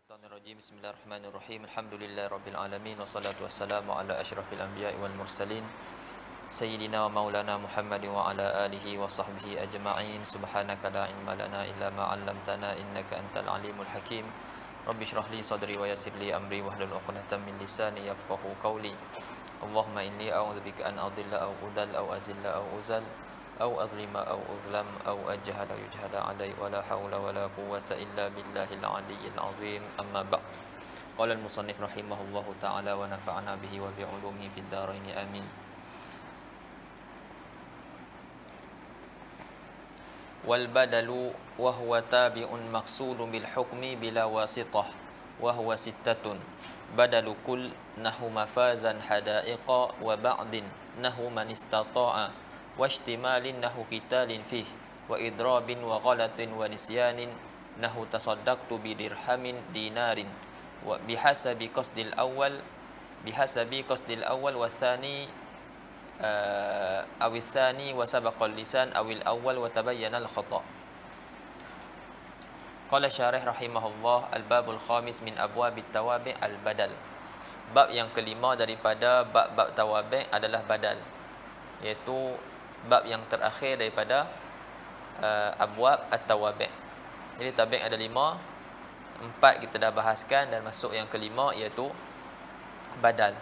Bismillahirrahmanirrahim. Bismillahirrahmanirrahim. Alhamdulillahirabbil alamin wassalatu wassalamu ala asyrafil anbiya'i wal mursalin sayyidina wa maulana Muhammadin wa ala alihi wa sahbihi ajma'in. Subhanaka la ilma lana illa ma 'allamtana innaka antal alimul hakim. Rabbi shrah li sadri wa yassir li amri wahlul 'uqdatam min lisani yafqahu qawli. Allahumma inni a'udzubika an adilla aw udal aw azilla aw uzal أو أظلم أو أظلم أو أجهل يجهل علي ولا حول ولا قوة إلا بالله العلي العظيم أما بعد قال المصنف رحمه الله تعالى ونفعنا به وبعلومه في الدارين آمين والبدل وهو تابع مقصود بالحكم بلا واسطة وهو ستة بدل كل نحو مفازا حدائق وبعد نحو من استطاع واجتمال نحو قتال فيه وإضراب وغلط ونسيان نحو تصدقت بدرهم دينار وبحسب قصد الأول والثاني أو الثاني وسبق اللسان أو الأول وتبين الخطأ. قال الشارح رحمه الله الباب الخامس من أبواب التوابع البدل. Bab yang kelima daripada bab-bab tawabi' adalah badal, iaitu bab yang terakhir daripada abwab at-tawabi'. Jadi tabi' ada 5, 4 kita dah bahaskan dan masuk yang kelima iaitu badal.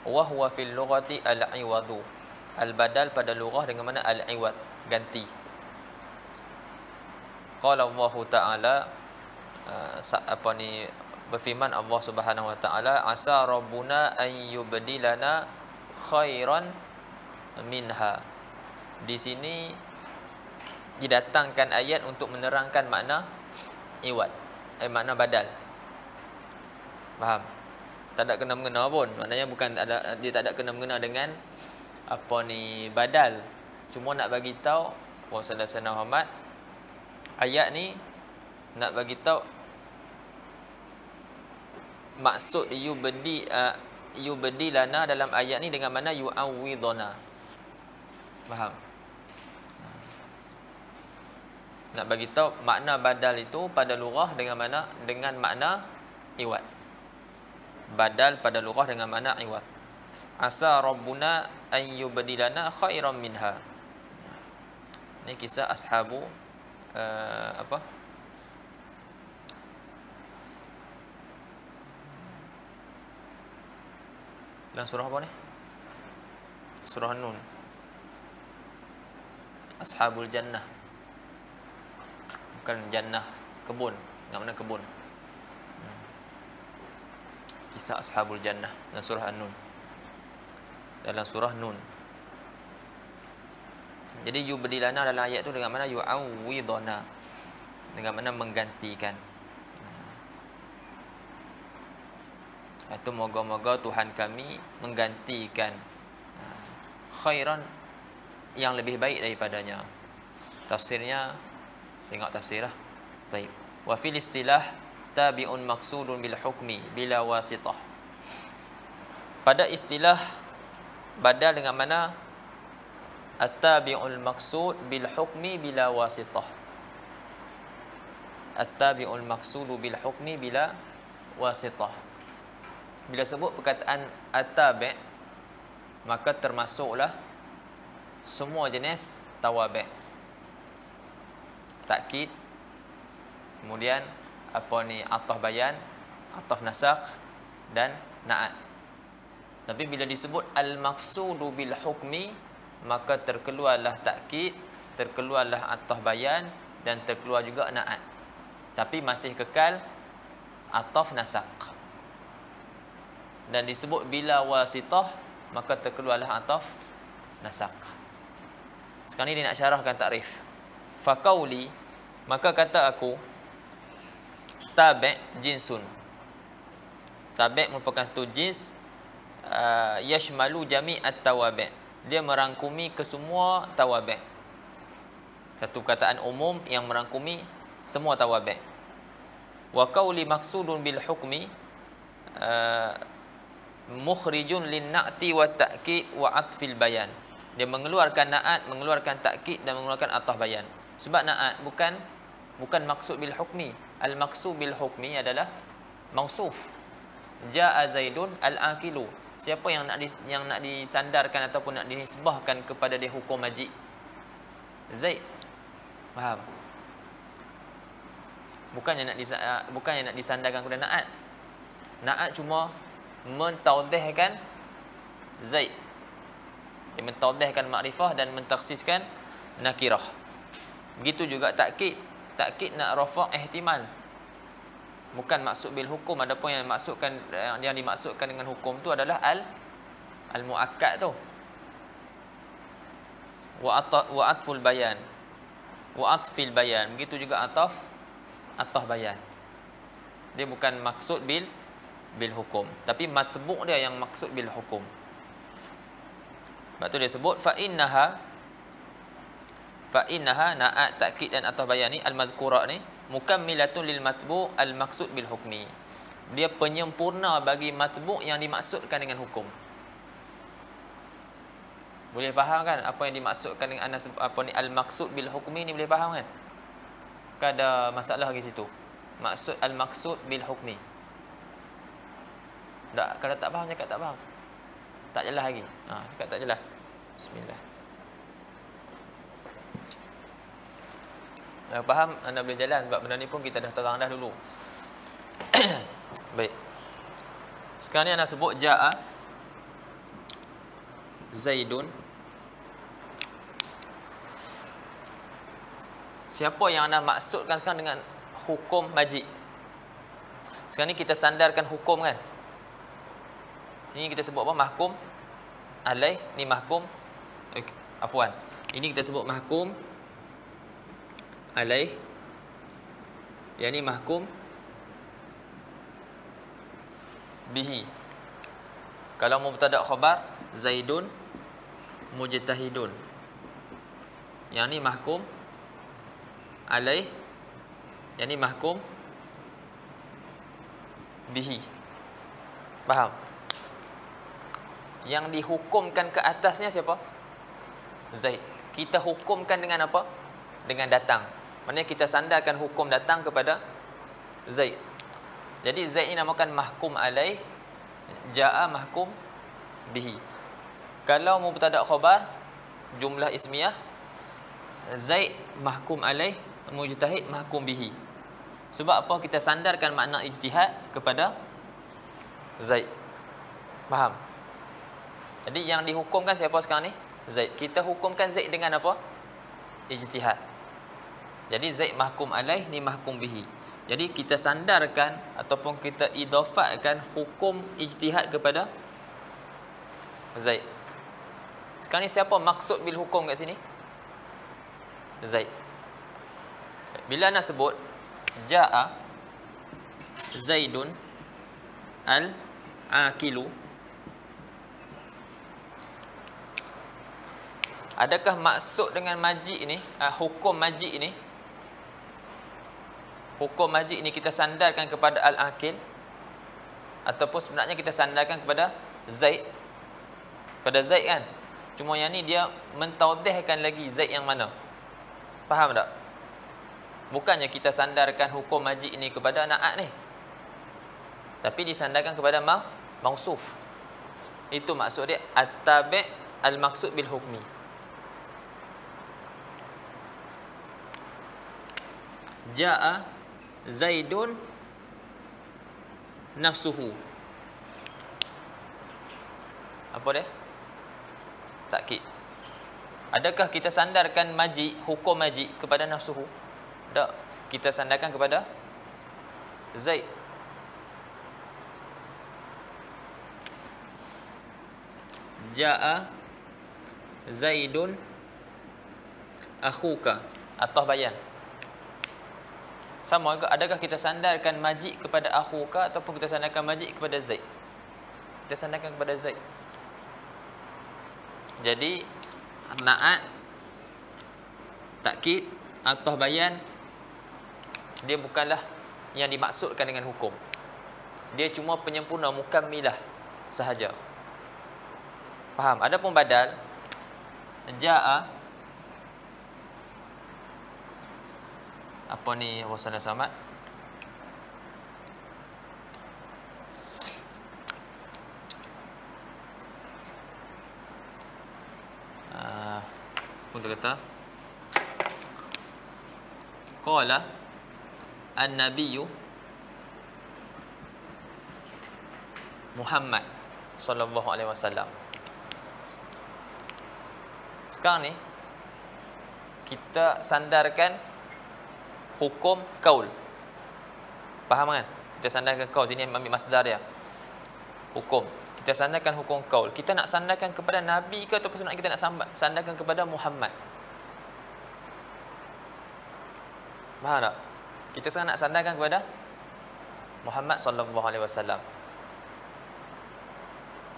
Wa huwa fil lughati al-iwadu. Al-badal pada lughah dengan mana al-iwad, ganti. Qala Allah Ta'ala berfirman Allah Subhanahu wa taala asa rabbuna an yubdilana khairan minha. Di sini didatangkan ayat untuk menerangkan makna iwad, makna badal. Faham? Tak ada kena-mengena pun. Maknanya dia tak ada kena-mengena dengan badal. Cuma nak bagi tahu Rasulullah Muhammad, ayat ni nak bagi tahu maksud yubdilana dalam ayat ni dengan mana yu'awwidona. Faham? Nak bagi tahu makna badal itu pada lughah dengan mana? Dengan makna iwad. Badal pada lughah dengan makna iwad. Asa rabbuna an yubdilana khairan minha. Ini kisah ashabu dalam surah apa ni? Surah Nun. Ashabul jannah. Bukan jannah, kebun. Yang mana kebun? Kisah ashabul jannah dalam surah An-Nun. Dalam surah Nun. Jadi yubdilana dalam ayat tu dengan mana yu'awwidona. Dengan mana menggantikan. Itu moga-moga Tuhan kami menggantikan khairan yang lebih baik daripadanya. Tafsirnya tengok tafsir lah. Baik. Wa fil istilah tabi'un maqsudun bil hukmi bila wasitah. Pada istilah badal dengan mana at-tabi'ul maqsud bil hukmi bila wasitah. At-tabi'ul maqsudu bil hukmi bila wasitah. Bila sebut perkataan at-tabi', maka termasuklah semua jenis tawabi'. Takkid, kemudian ataf bayan, ataf nasakh dan na'at. Tapi bila disebut al-maqsudu bil hukmi, maka terkeluarlah takkid, terkeluarlah ataf bayan dan terkeluar juga na'at. Tapi masih kekal ataf nasakh. Dan disebut bila wasitah, maka terkeluarlah ataf nasakh. Sekarang ni dia nak syarahkan takrif. Faqauli, maka kata aku, tabi' jinsun. Tabi' merupakan satu jins yashmalu jami'at tawabi'. Dia merangkumi kesemua tawabi'. Satu kataan umum yang merangkumi semua tawabi'. Wa qauli maqsudun bil hukmi mukhrijun lin na'ti wa ta'kid wa atfil bayan. Dia mengeluarkan na'at, mengeluarkan ta'kid dan mengeluarkan ataf bayan. Sebab na'at bukan maksud bil hukmi. Al maksud bil hukmi adalah mausuf. Jaa Zaidun al-aqilu. Siapa yang nak disandarkan ataupun nak dinisbahkan kepada dia hukum majid? Zaid. Faham? Bukannya nak disandarkan kepada Na'at. Na'at cuma mentawdihkan Zaid. Dia mentawdihkan makrifah dan mentakhsiskan nakirah. Begitu juga takkid. Takkid nak rafa' ihtimal. Bukan maksud bil hukum. Adapun yang dimaksudkan dengan hukum tu adalah al-muakkad tu. Wa atful bayan. Wa atfil bayan. Begitu juga ataf bayan. Dia bukan maksud bil hukum, tapi matbu' dia yang maksud bil hukum. Sebab tu dia sebut fa innaha na'at takkid dan ataf bayan ni al-mazkura ni mukammilatun lil matbu' al-maqsud bil hukmi. Dia penyempurna bagi matbu' yang dimaksudkan dengan hukum. Boleh faham kan apa yang dimaksudkan dengan al-maqsud bil hukmi ni, boleh faham kan? Kan ada masalah di situ. Al-maqsud bil hukmi. Tak, kalau tak faham cakap tak faham. Tak jelas lagi. Cakap tak jelas. Bismillah. Faham, anda boleh jalan sebab benda ni pun kita dah terang dah dulu. Baik. Sekarang ni anda sebut Ja'a Zaidun. Siapa yang anda maksudkan sekarang dengan hukum majid? Sekarang ni kita sandarkan hukum kan? Ini kita sebut apa? Mahkum alaih. Ni mahkum. Afwan. Ini kita sebut mahkum alaih. Yang ni mahkum bihi. Kalau mubtada' khabar Zaidun mujtahidun. Yang ni mahkum alaih. Yang ni mahkum bihi. Faham? Yang dihukumkan ke atasnya siapa? Zaid. Kita hukumkan dengan apa? Dengan datang. Maksudnya kita sandarkan hukum datang kepada Zaid. Jadi Zaid ni namakan mahkum alaih. Ja'a mahkum bihi. Kalau mubtada' khabar jumlah ismiyah, Zaid mahkum alaih, mujtahid mahkum bihi. Sebab apa kita sandarkan makna ijtihad kepada Zaid. Faham? Jadi yang dihukumkan siapa sekarang ni? Zaid. Kita hukumkan Zaid dengan apa? Ijtihad. Jadi Zaid mahkum alaih, ni mahkum bihi. Jadi kita sandarkan ataupun kita idafatkan hukum ijtihad kepada Zaid. Sekarang ni siapa maksud bil hukum kat sini? Zaid. Bila nak sebut Ja'a Zaidun al-aqilu, adakah maksud dengan majid ni, hukum majid ni, hukum majid ni kita sandarkan kepada al-aqil ataupun sebenarnya kita sandarkan kepada Zaid? Pada Zaid kan? Cuma yang ni dia mentawdihkan lagi Zaid yang mana. Faham tak? Bukannya kita sandarkan hukum majid ni kepada Na'at ni, tapi disandarkan kepada mausuf. Itu maksud dia at-tabi' al-maqsud bil hukmi. Ja'a Zaidun nafsuhu. Apa dia? Takkid. Adakah kita sandarkan majid, hukum majid kepada nafsuhu? Tak. Kita sandarkan kepada Zaid. Ja'a Zaidun akhuka. Atau bayan. Sama juga, adakah kita sandarkan majid kepada akhuka ataupun kita sandarkan majid kepada Zaid? Kita sandarkan kepada Zaid. Jadi Na'at, takkid, atau bayan, dia bukanlah yang dimaksudkan dengan hukum. Dia cuma penyempurna, mukammilah sahaja. Faham? Adapun badal Ja'a, apa ni Wasana Samad? Kita kata qala an-nabiyyu Muhammad sallallahu alaihi wasallam. Sekarang ni kita sandarkan hukum qaul. Faham kan? Kita sandarkan qaul, sini ambil masdar dia. Hukum. Kita sandarkan hukum qaul. Kita nak sandarkan kepada Nabi ke ataupun kita nak sandarkan kepada Muhammad? Faham tak? Kita sekarang nak sandarkan kepada Muhammad sallallahu alaihi wasallam.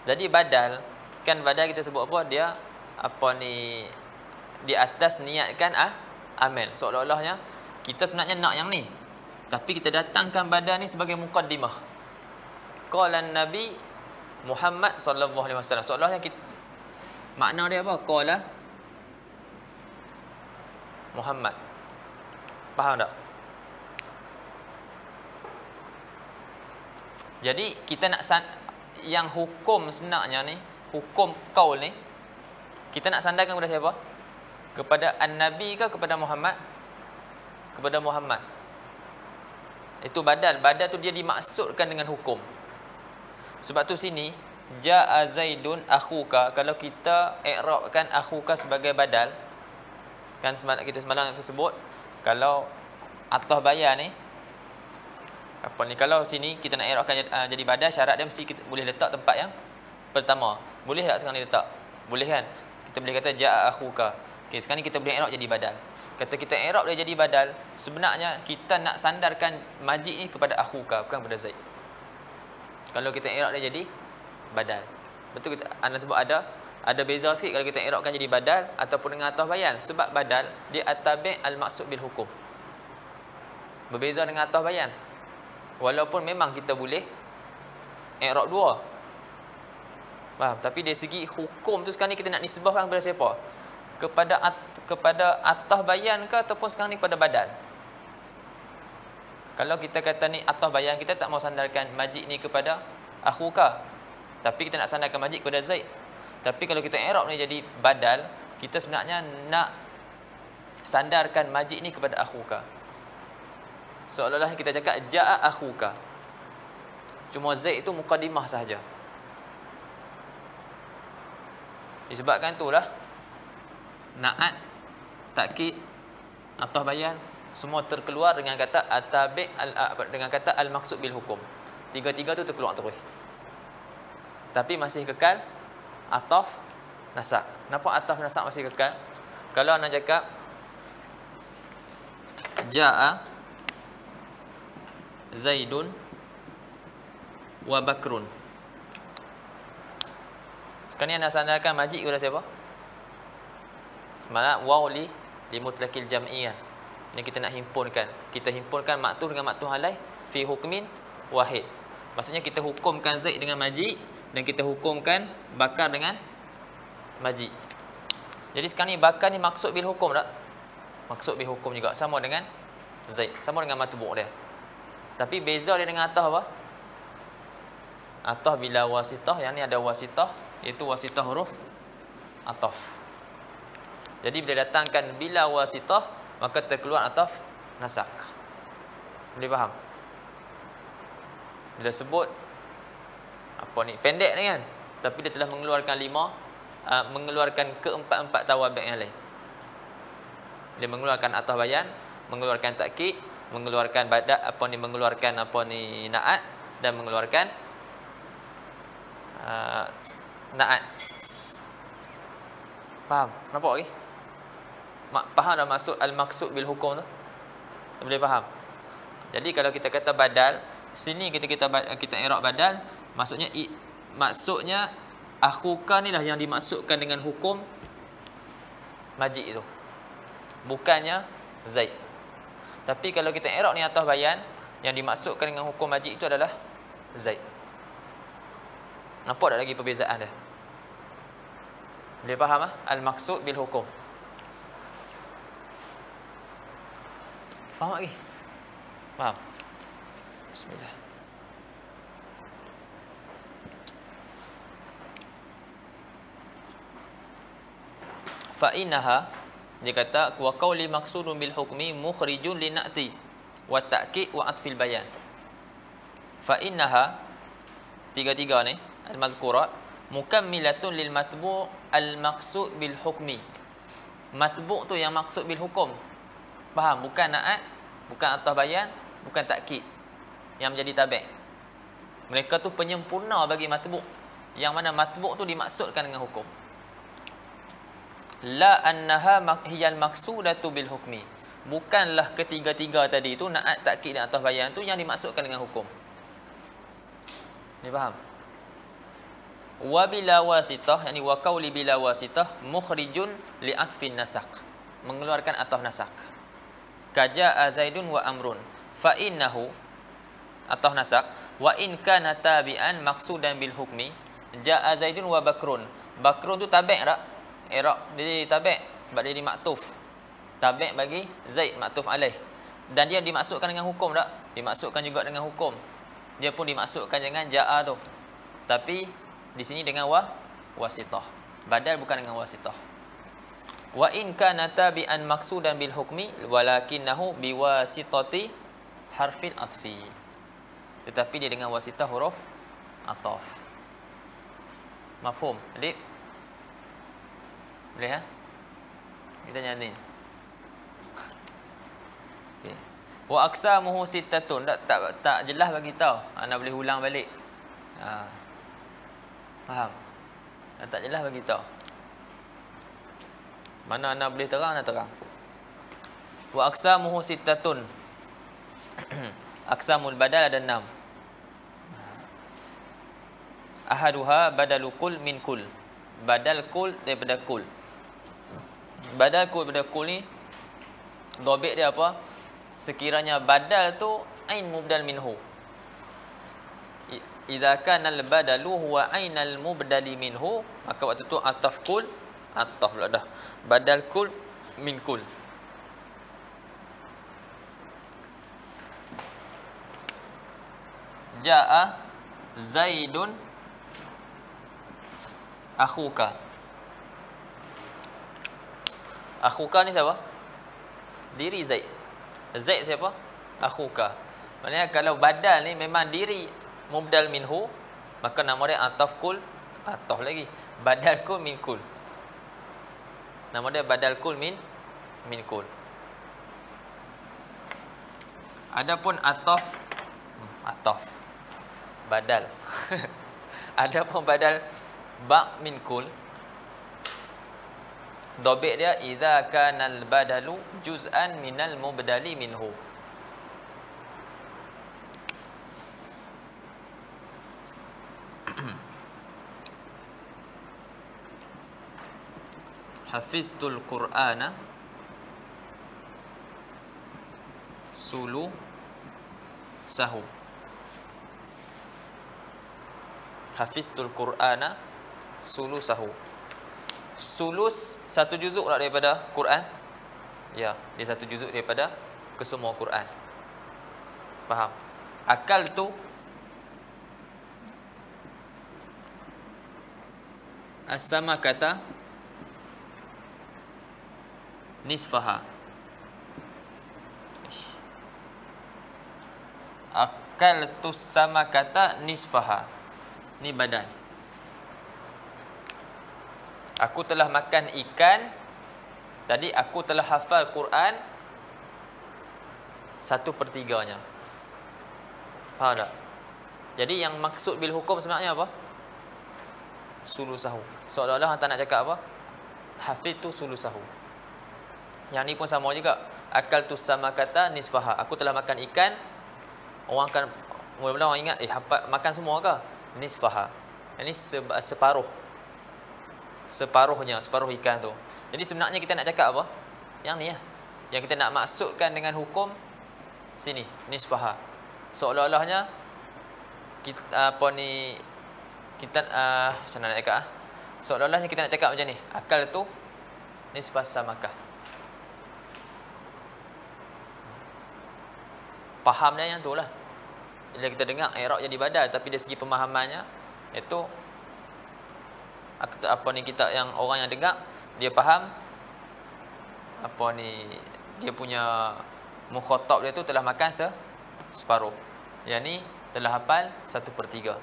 Jadi badal, kan badal kita sebut apa? Dia apa ni, di atas niatkan amal. Seolah-olahnya kita sebenarnya nak yang ni, tapi kita datangkan badal ni sebagai muqaddimah. Qala Nabi Muhammad sallallahu alaihi wasallam. Seolah-olahnya kita, makna dia apa? Qala Muhammad. Faham tak? Jadi kita nak yang hukum sebenarnya ni, hukum qaul ni, kita nak sandarkan kepada siapa? Kepada An-Nabi ke kepada Muhammad? Kepada Muhammad. Itu badal. Badal tu dia dimaksudkan dengan hukum. Sebab tu sini jaa Zaidun akhuka, kalau kita i'rabkan akhuka sebagai badal, kan kita semalam sebut kalau atah bayan ni apa ni, kalau sini kita nak i'rabkan jadi badal, syarat dia mesti kita boleh letak tempat yang pertama. Boleh tak sekarang ni letak? Boleh kan? Kita boleh kata jaa akhuka. Okey, sekarang ni kita boleh i'rab jadi badal. Kata kita i'rab dia jadi badal, sebenarnya kita nak sandarkan majid ni kepada akhuka, bukan kepada Zaid. Kalau kita i'rab dia jadi badal. Betul kita anda sebut ada beza sikit kalau kita i'rabkan jadi badal ataupun dengan atah bayan. Sebab badal dia atabi' al-maqsud bil hukum. Berbeza dengan atah bayan. Walaupun memang kita boleh i'rab dua. Faham? Tapi dari segi hukum tu sekarang ni kita nak nisbahkan kepada siapa? Kepada atah bayan ke ataupun sekarang ni kepada badal? Kalau kita kata ni atah bayan, kita tak mau sandarkan majid ni kepada akhuka, tapi kita nak sandarkan majid kepada Zaid. Tapi kalau kita i'rab ni jadi badal, kita sebenarnya nak sandarkan majid ni kepada akhuka. Seolah-olah kita cakap jaa akhuka, cuma Zaid itu muqaddimah sahaja. Disebabkan itulah na'at, takkid, atah bayan semua terkeluar dengan kata atabi' dengan kata al-maqsud bil hukum. Tiga-tiga tu terkeluar terus. Tapi masih kekal ataf nasak. Kenapa ataf nasak masih kekal? Kalau anda cakap jaa Zaidun wa Bakrun, sekarang ni anda sandarkan majid kepada siapa? Semalam waw li mutlaqil jam'i kan. Yang kita nak himpunkan. Kita himpunkan maktuh dengan maktuh alaih fi hukmin wahid. Maksudnya kita hukumkan Zaid dengan majid dan kita hukumkan Bakar dengan majid. Jadi sekarang ni Bakar ni maksud bil hukum tak? Maksud bil hukum juga, sama dengan Zaid, sama dengan matbu' dia. Tapi beza dia dengan atah apa? Atah bila wasitah, yang ni ada wasitah, iaitu wasitah huruf ataf. Jadi bila datangkan bila wasitah, maka terkeluar ataf nasak. Boleh faham? Bila sebut apa ni, pendek ni kan, tapi dia telah mengeluarkan mengeluarkan keempat-empat tawabi' yang lain. Dia mengeluarkan atah bayan, mengeluarkan takkid, mengeluarkan mengeluarkan na'at dan mengeluarkan na'at. Faham? Nampak lagi? Faham dah maksud al-maqsud bil hukum tu? Boleh faham? Jadi kalau kita kata badal, sini kita i'rab badal, maksudnya akhuka ni lah yang dimaksudkan dengan hukum majid itu, bukannya Zaid. Tapi kalau kita i'rab ni atah bayan, yang dimaksudkan dengan hukum majid itu adalah Zaid. Nampak tak lagi perbezaan dia? Boleh faham al-maqsud bil hukum? Faham lagi? Faham? Bismillah. Fa innaha Dia kata wa qauli maqsudun bil hukmi mukhrijun li na'ti wa ta'kid wa atfil bayan. Fa innaha tiga-tiga ni al-mazkurat mukammilatun lil matbu' al-maqsud bil hukmi. Matbu' tu yang maksud bil hukum. Faham? Bukan na'at, bukan ataf bayan, bukan ta'kid yang menjadi tabi'. Mereka tu penyempurna bagi matbu'. Yang mana matbu' tu dimaksudkan dengan hukum. La annaha hiyal maqsudatu bil hukmi. Bukanlah ketiga-tiga tadi tu na'at, ta'kid dan ataf bayan tu yang dimaksudkan dengan hukum. Ni faham? Wa bila wasitah, yakni wa qauli bila wasitah mukhrijun li atfin nasakh, mengeluarkan ataf nasakh. Kaja'a Zaidun wa Amrun fa innahu ataf nasakh wa in kana tabi'an maqsudan bil hukmi ja'a Zaidun wa Bakrun. Bakrun tu tabi' tak? I'rab dia tabi' sebab dia dimaktuf. Tabi' bagi Zaid maktuf alaih. Dan dia dimaksudkan dengan hukum tak? Dimaksudkan juga dengan hukum. Dia pun dimaksudkan dengan ja'a tu. Tapi di sini dengan wasitah. Badal bukan dengan wasitah. Wa in kana tabi'an maqsudan bil hukmi walakinnahu biwasitati harfil atfi. Tetapi dia dengan wasitah huruf ataf. Mafhum? Adik? Boleh ha? Kita nyanyi. Okey. Wa aqsamuhu sittatun. Tak jelas bagi tahu. Ana boleh ulang balik. Faham? Tak jelas bagi tahu. Mana ana boleh terang, ana terang. Wa aqsamuhu sittatun. Aqsamul badal ada 6. Ahaduha badalu kul min kul. Badal kul daripada kul. Badal kul daripada kul ni dhabit dia apa? Sekiranya badal tu ain mubdal minhu. Idza kana al-badalu huwa ainal mubdali minhu, maka waktu tu ataf kul, ataf pula dah. Badal kul min kul. Jaa Zaidun akhuka. Akhuka ni siapa? Diri Zaid. Zaid siapa? Akhuka. Maknanya kalau badal ni memang diri mubdal minhu, maka nama dia ataf kul, ataf lagi. Badal kul min kul. Nama dia badal kul min kul. Adapun ataf badal. Adapun badal ba min kul, dhabit dia idza kana al badalu juz'an minal mubdali minhu. Hafiztul Qur'ana sulu sahu. Hafiztul Qur'ana sulu sahu. Sulus satu juzuk lah daripada Quran. Ya, dia satu juzuk daripada kesemua Quran. Faham? Akal tu as-sama kata nisfaha. Akal tu sama kata nisfaha. Ni badan. Aku telah makan ikan. Tadi aku telah hafal Quran 1/3-nya. Faham tak? Jadi yang maksud bil hukum sebenarnya apa? Sulusahu. Seolah-olah tak nak cakap apa? Hafiz tu sulusahu. Yang ni pun sama juga. Akal tu sama kata nisfaha. Aku telah makan ikan. Orang akan mula-mula orang ingat makan semua ke? Nisfaha. Ini separuh. Separuhnya, separuh ikan tu. Jadi sebenarnya kita nak cakap apa? Yang ni lah. Yang kita nak maksudkan dengan hukum sini, nisfaha. Seolah-olahnya kita apa ni kita macam mana nak cakap seolah-olahnya kita nak cakap macam ni. Akal tu nisfah samakah. Faham dia yang tu lah. Bila kita dengar i'rab jadi badal, tapi dari segi pemahamannya itu apa ni, kita yang orang yang dengar dia faham apa ni, dia punya mukhatab dia tu telah makan separuh. Yang ni telah hafal 1/3.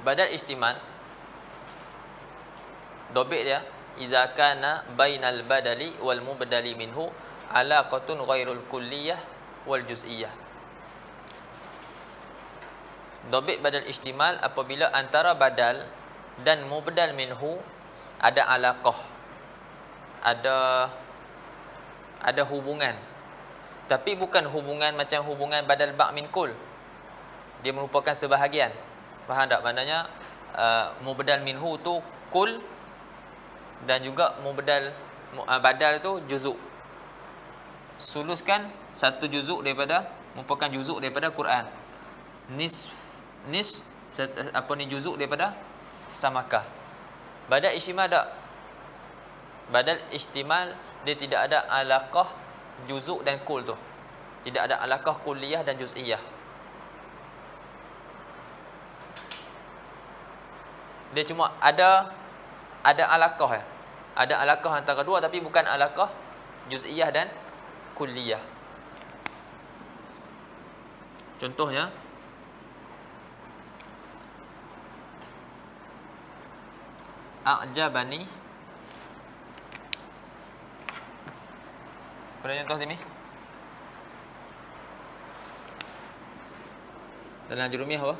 Badal istimal, dobit dia, iza kana bainal badali wal mubdali minhu alaqatun ghairul kulliyah wal juz'iyah. Dobit badal istimal apabila antara badal dan mubdal minhu ada alaqah, ada hubungan, tapi bukan hubungan macam hubungan badal ba' min kul. Dia merupakan sebahagian. Faham tak? Maknanya mubdal minhu tu kul, dan juga badal tu juzuk. Suluskan satu juzuk daripada, merupakan juzuk daripada Quran. Nis apa ni, juzuk daripada samakah. Badal istimal tak? Badal istimal dia tidak ada alaqah juzuk dan kul tu. Tidak ada alaqah kulliyah dan juz'iyah. Dia cuma ada alaqah ya. Ada alaqah antara dua, tapi bukan alaqah juz'iyah dan kulliyah. Contohnya, a'jabani. Pada contoh sini, dalam Jurumiyah apa?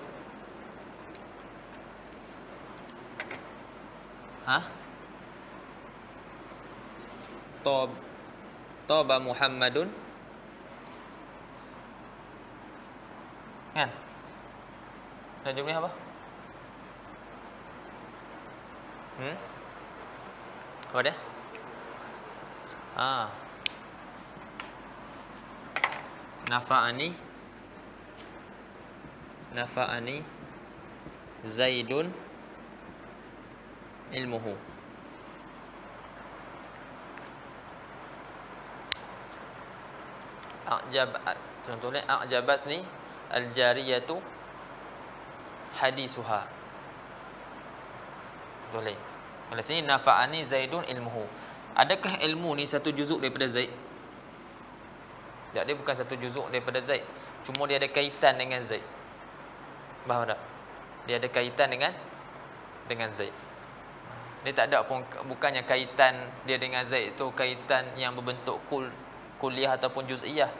Toba Muhammadun, kan? Dan jumlah apa? Apa dia? Nafa'ani Zaidun ilmuhu. Contohnya a'jabatni al-jariyatu hadisuha. Boleh. Kalau sini nafa'ani Zaidun ilmuhu. Adakah ilmu ni satu juzuk daripada Zaid? Tak, dia bukan satu juzuk daripada Zaid. Cuma dia ada kaitan dengan Zaid. Faham tak? Dia ada kaitan dengan Zaid. Dia tak ada pun, bukannya kaitan dia dengan Zaid itu kaitan yang berbentuk kuliah ataupun juz'iyah.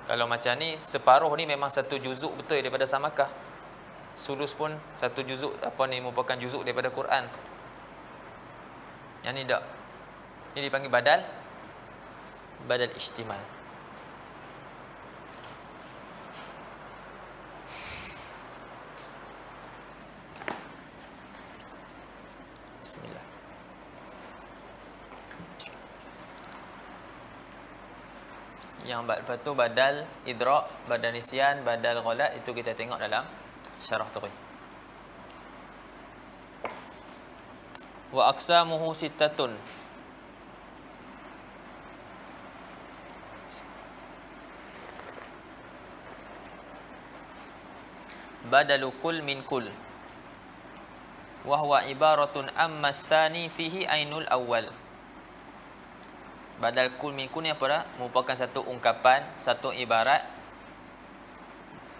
Kalau macam ni, separuh ni memang satu juzuk betul daripada samakah. Sulus pun satu juzuk, apa ni, merupakan juzuk daripada Quran. Yang ni tak. Ini dipanggil badal istimal. Bismillah. Yang lepas tu badal idrak, badal nisyan, badal ghalat, itu kita tengok dalam syarah taqi. Wa aqsamuhu sittatun. Badalu kul min kul, wa huwa ibaratun amma tsani fihi ainul awal. Badal kul min kul ni apa dah? Merupakan satu ungkapan, satu ibarat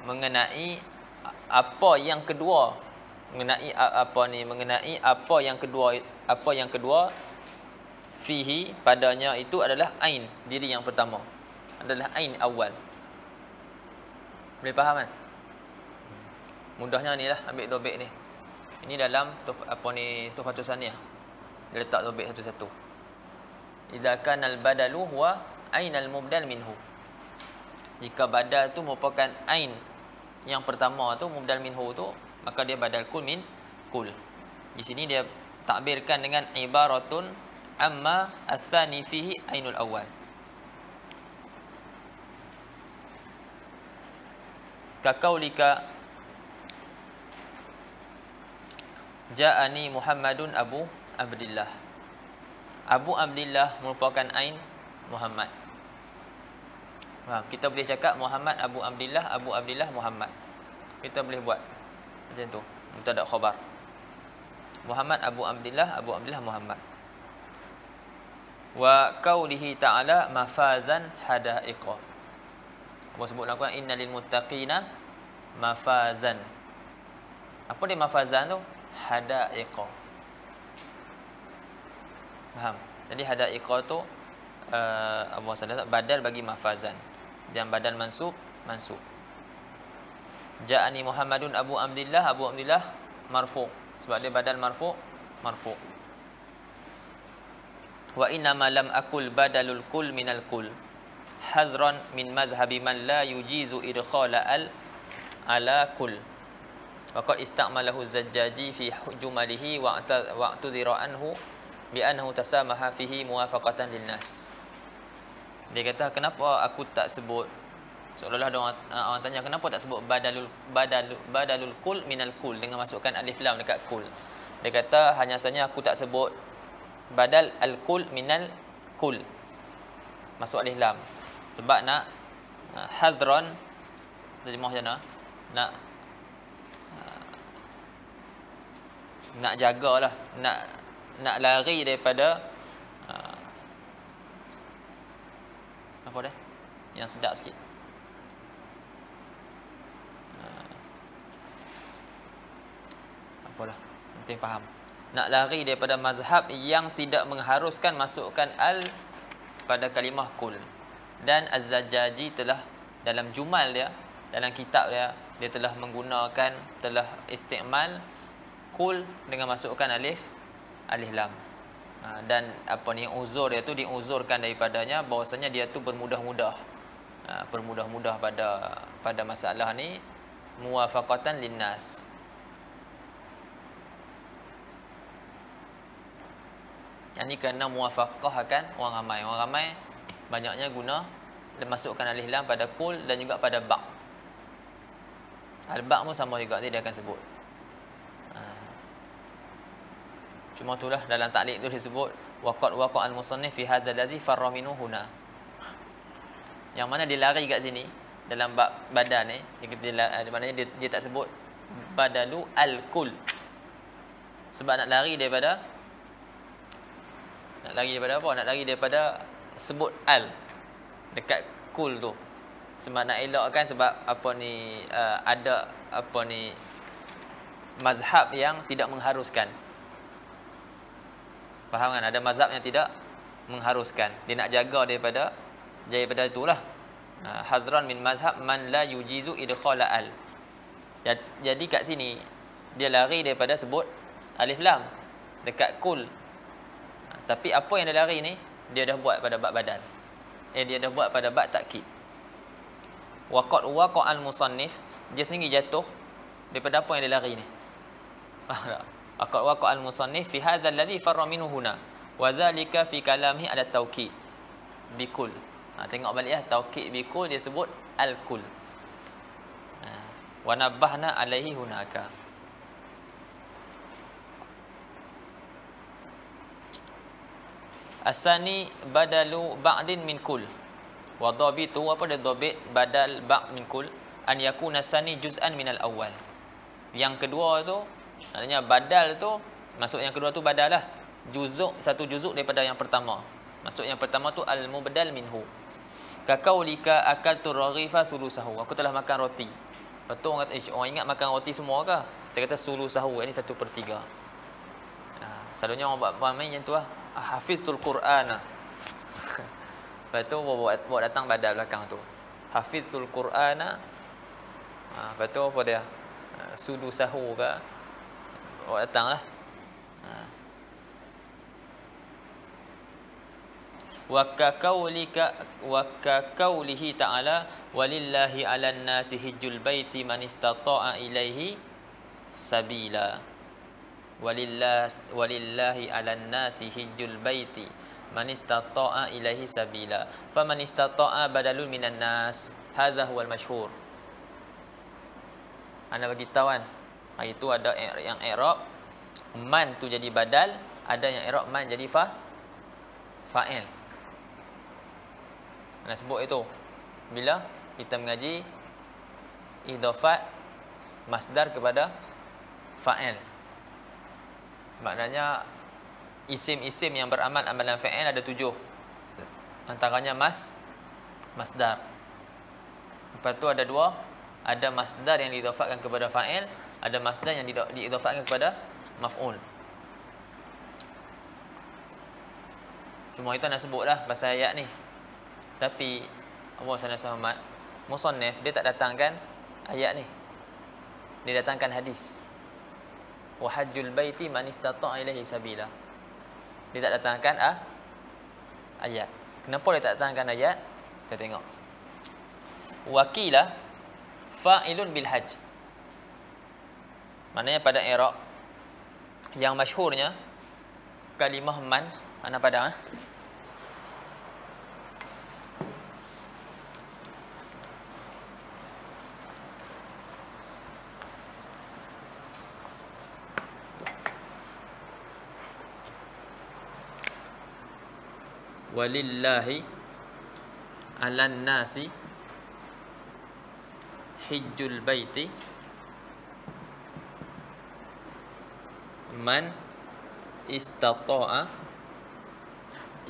mengenai apa yang kedua, mengenai apa yang kedua fihi, padanya itu adalah ain, diri yang pertama, adalah ain awal. Boleh faham kan? Mudahnya ni lah, ambil dobek ni. Ini dalam Tuhfatus Saniyah. Dia letak dobek satu-satu. Idza kana al-badalu huwa ainal mubdal minhu. Jika badal tu merupakan ain yang pertama tu, mubdal minhu tu, maka dia badal kul min kul. Di sini dia takbirkan dengan ibaratun amma ats-tsani fihi ainul awal. Kaqaulika Ja'ani Muhammadun Abu Abdillah. Abu Abdillah merupakan ain Muhammad. Faham? Kita boleh cakap Muhammad Abu Abdillah, Abu Abdillah Muhammad. Kita boleh buat macam tu. Mubtada khabar. Muhammad Abu Abdillah, Abu Abdillah Muhammad. Wa qaulihi ta'ala mafazan hadaiqa. Allah sebut dalam Quran innal lil muttaqina mafazan. Apa dia mafazan tu? Hadaiqa. Faham? Jadi hadaiqa tu Allah SWT badal bagi mafazan. Dan badal mansub. Ja'ani Muhammadun Abu Abdillah, Abu Abdillah marfu. Sebab dia badal marfu. Wa inna ma lam akul badalul kul minal kul hadran min madhhabi man la yujizu idkhala al ala kul. Wa qad ista'malahu Zajjaji fi jumalihi wa a'tudhira anhu bi annahu tasamaha fihi muwafaqatan linnas. Dia kata kenapa aku tak sebut, seolah-olah orang tanya kenapa tak sebut badalul kul minal kul dengan masukkan alif lam dekat kul. Dia kata hanya saja aku tak sebut badal al kul minal kul masuk alif lam sebab nak hadran, terjemah macam mana, nak jagalah, nak lari daripada apa dah yang sedap sikit, apalah, penting faham, nak lari daripada mazhab yang tidak mengharuskan masukkan al pada kalimah kul. Dan Az-Zajjaji telah dalam jumal dia, dalam kitab dia telah menggunakan, telah istimal kul dengan masukkan alif lam. Dan apa ni, uzur dia tu diuzurkan daripadanya bahwasanya dia tu bermudah-mudah pada masalah ni muwafaqatan linnas. Yang ni kerana muwafaqah akan orang ramai. Orang ramai banyaknya guna masukkan alif lam pada kul dan juga pada ba'. Al-ba' pun sama juga dia akan sebut. Cuma itulah dalam taklid tu disebut waqad waqa'al musannif fi hadzal ladzi farra minhu huna. Yang mana dia lari kat sini dalam bab badan ni, maknanya dia tak sebut badalu al-kul. Sebab nak lari daripada apa? Nak lari daripada sebut al dekat kul tu. Sebab nak elakkan, sebab apa ni ada apa ni mazhab yang tidak mengharuskan. Faham kan? Ada mazhab yang tidak mengharuskan. Dia nak jaga daripada itulah. Hazran min mazhab man la yujizu idkhala al. Jadi kat sini dia lari daripada sebut alif lam dekat kul. Tapi apa yang dia lari ni dia dah buat pada bab badal. Dia dah buat pada bab takkid. Waqad waqa'al musannif, dia sendiri jatuh daripada apa yang dia lari ni. Waqad waqa'al musannif fi hadzal ladzi farra minhu huna wa dzalika fi kalamihi ala taukid bikul. Tengok balik taukid bikul dia sebut al-kul. Wa nabbahna alaihi hunaka. Asani badalu ba'din min kul. Wa dhabitu, apa dia dhabit badal ba' min kul, an yakuna sani juz'an minal awal. Yang kedua tu maknanya badal tu, maksud yang kedua tu badal lah, satu juzuk daripada yang pertama. Maksud yang pertama tu al-mubdal minhu. Kakaulika akaltu raghifa sulusahu, aku telah makan roti. Lepas tu orang kata, orang ingat makan roti semua ke? Dia kata sulusahu, ini 1/3. Selalunya orang buat main macam tu lah. Hafiztul Quran. Lepas tu bawa datang badal belakang tu. Hafiztul Quran. Lepas tu apa dia? Sulusahu ke? Bawa datang lah. Wa kaulihi ta'ala walillahi 'alan nasi hijjul baiti man istata'a ilaihi sabila. Walillahi 'alan nasi hijjul baiti man istata'a ilaihi sabila. Faman istata'a badalun minan nas. Hadza huwal masyhur. Ana bagi tahu kan. Hari tu ada yang i'rab Man tu jadi badal, ada yang i'rab man jadi fa'il. Nak sebut itu bila kita mengaji idafat masdar kepada fa'il. Maknanya isim-isim yang beramal amalan fa'il ada 7. Antaranya masdar. Lepas tu ada 2, ada masdar yang diidafatkan kepada fa'il, ada masdar yang diidafatkan kepada maf'ul. Cuma itu nak sebutlah pasal ayat ni. Tapi Allah SWT musannif dia tak datangkan ayat ni. Dia datangkan hadis. Wa hajjul baiti man istata'a ilaihi sabila. Dia tak datangkan ayat. Kenapa dia tak datangkan ayat? Kita tengok. Wakila fa'ilun bil hajj. Maknanya pada i'rab yang masyhurnya kalimah man, mana pada walillahi 'alan nasi hijjul baiti man istata'a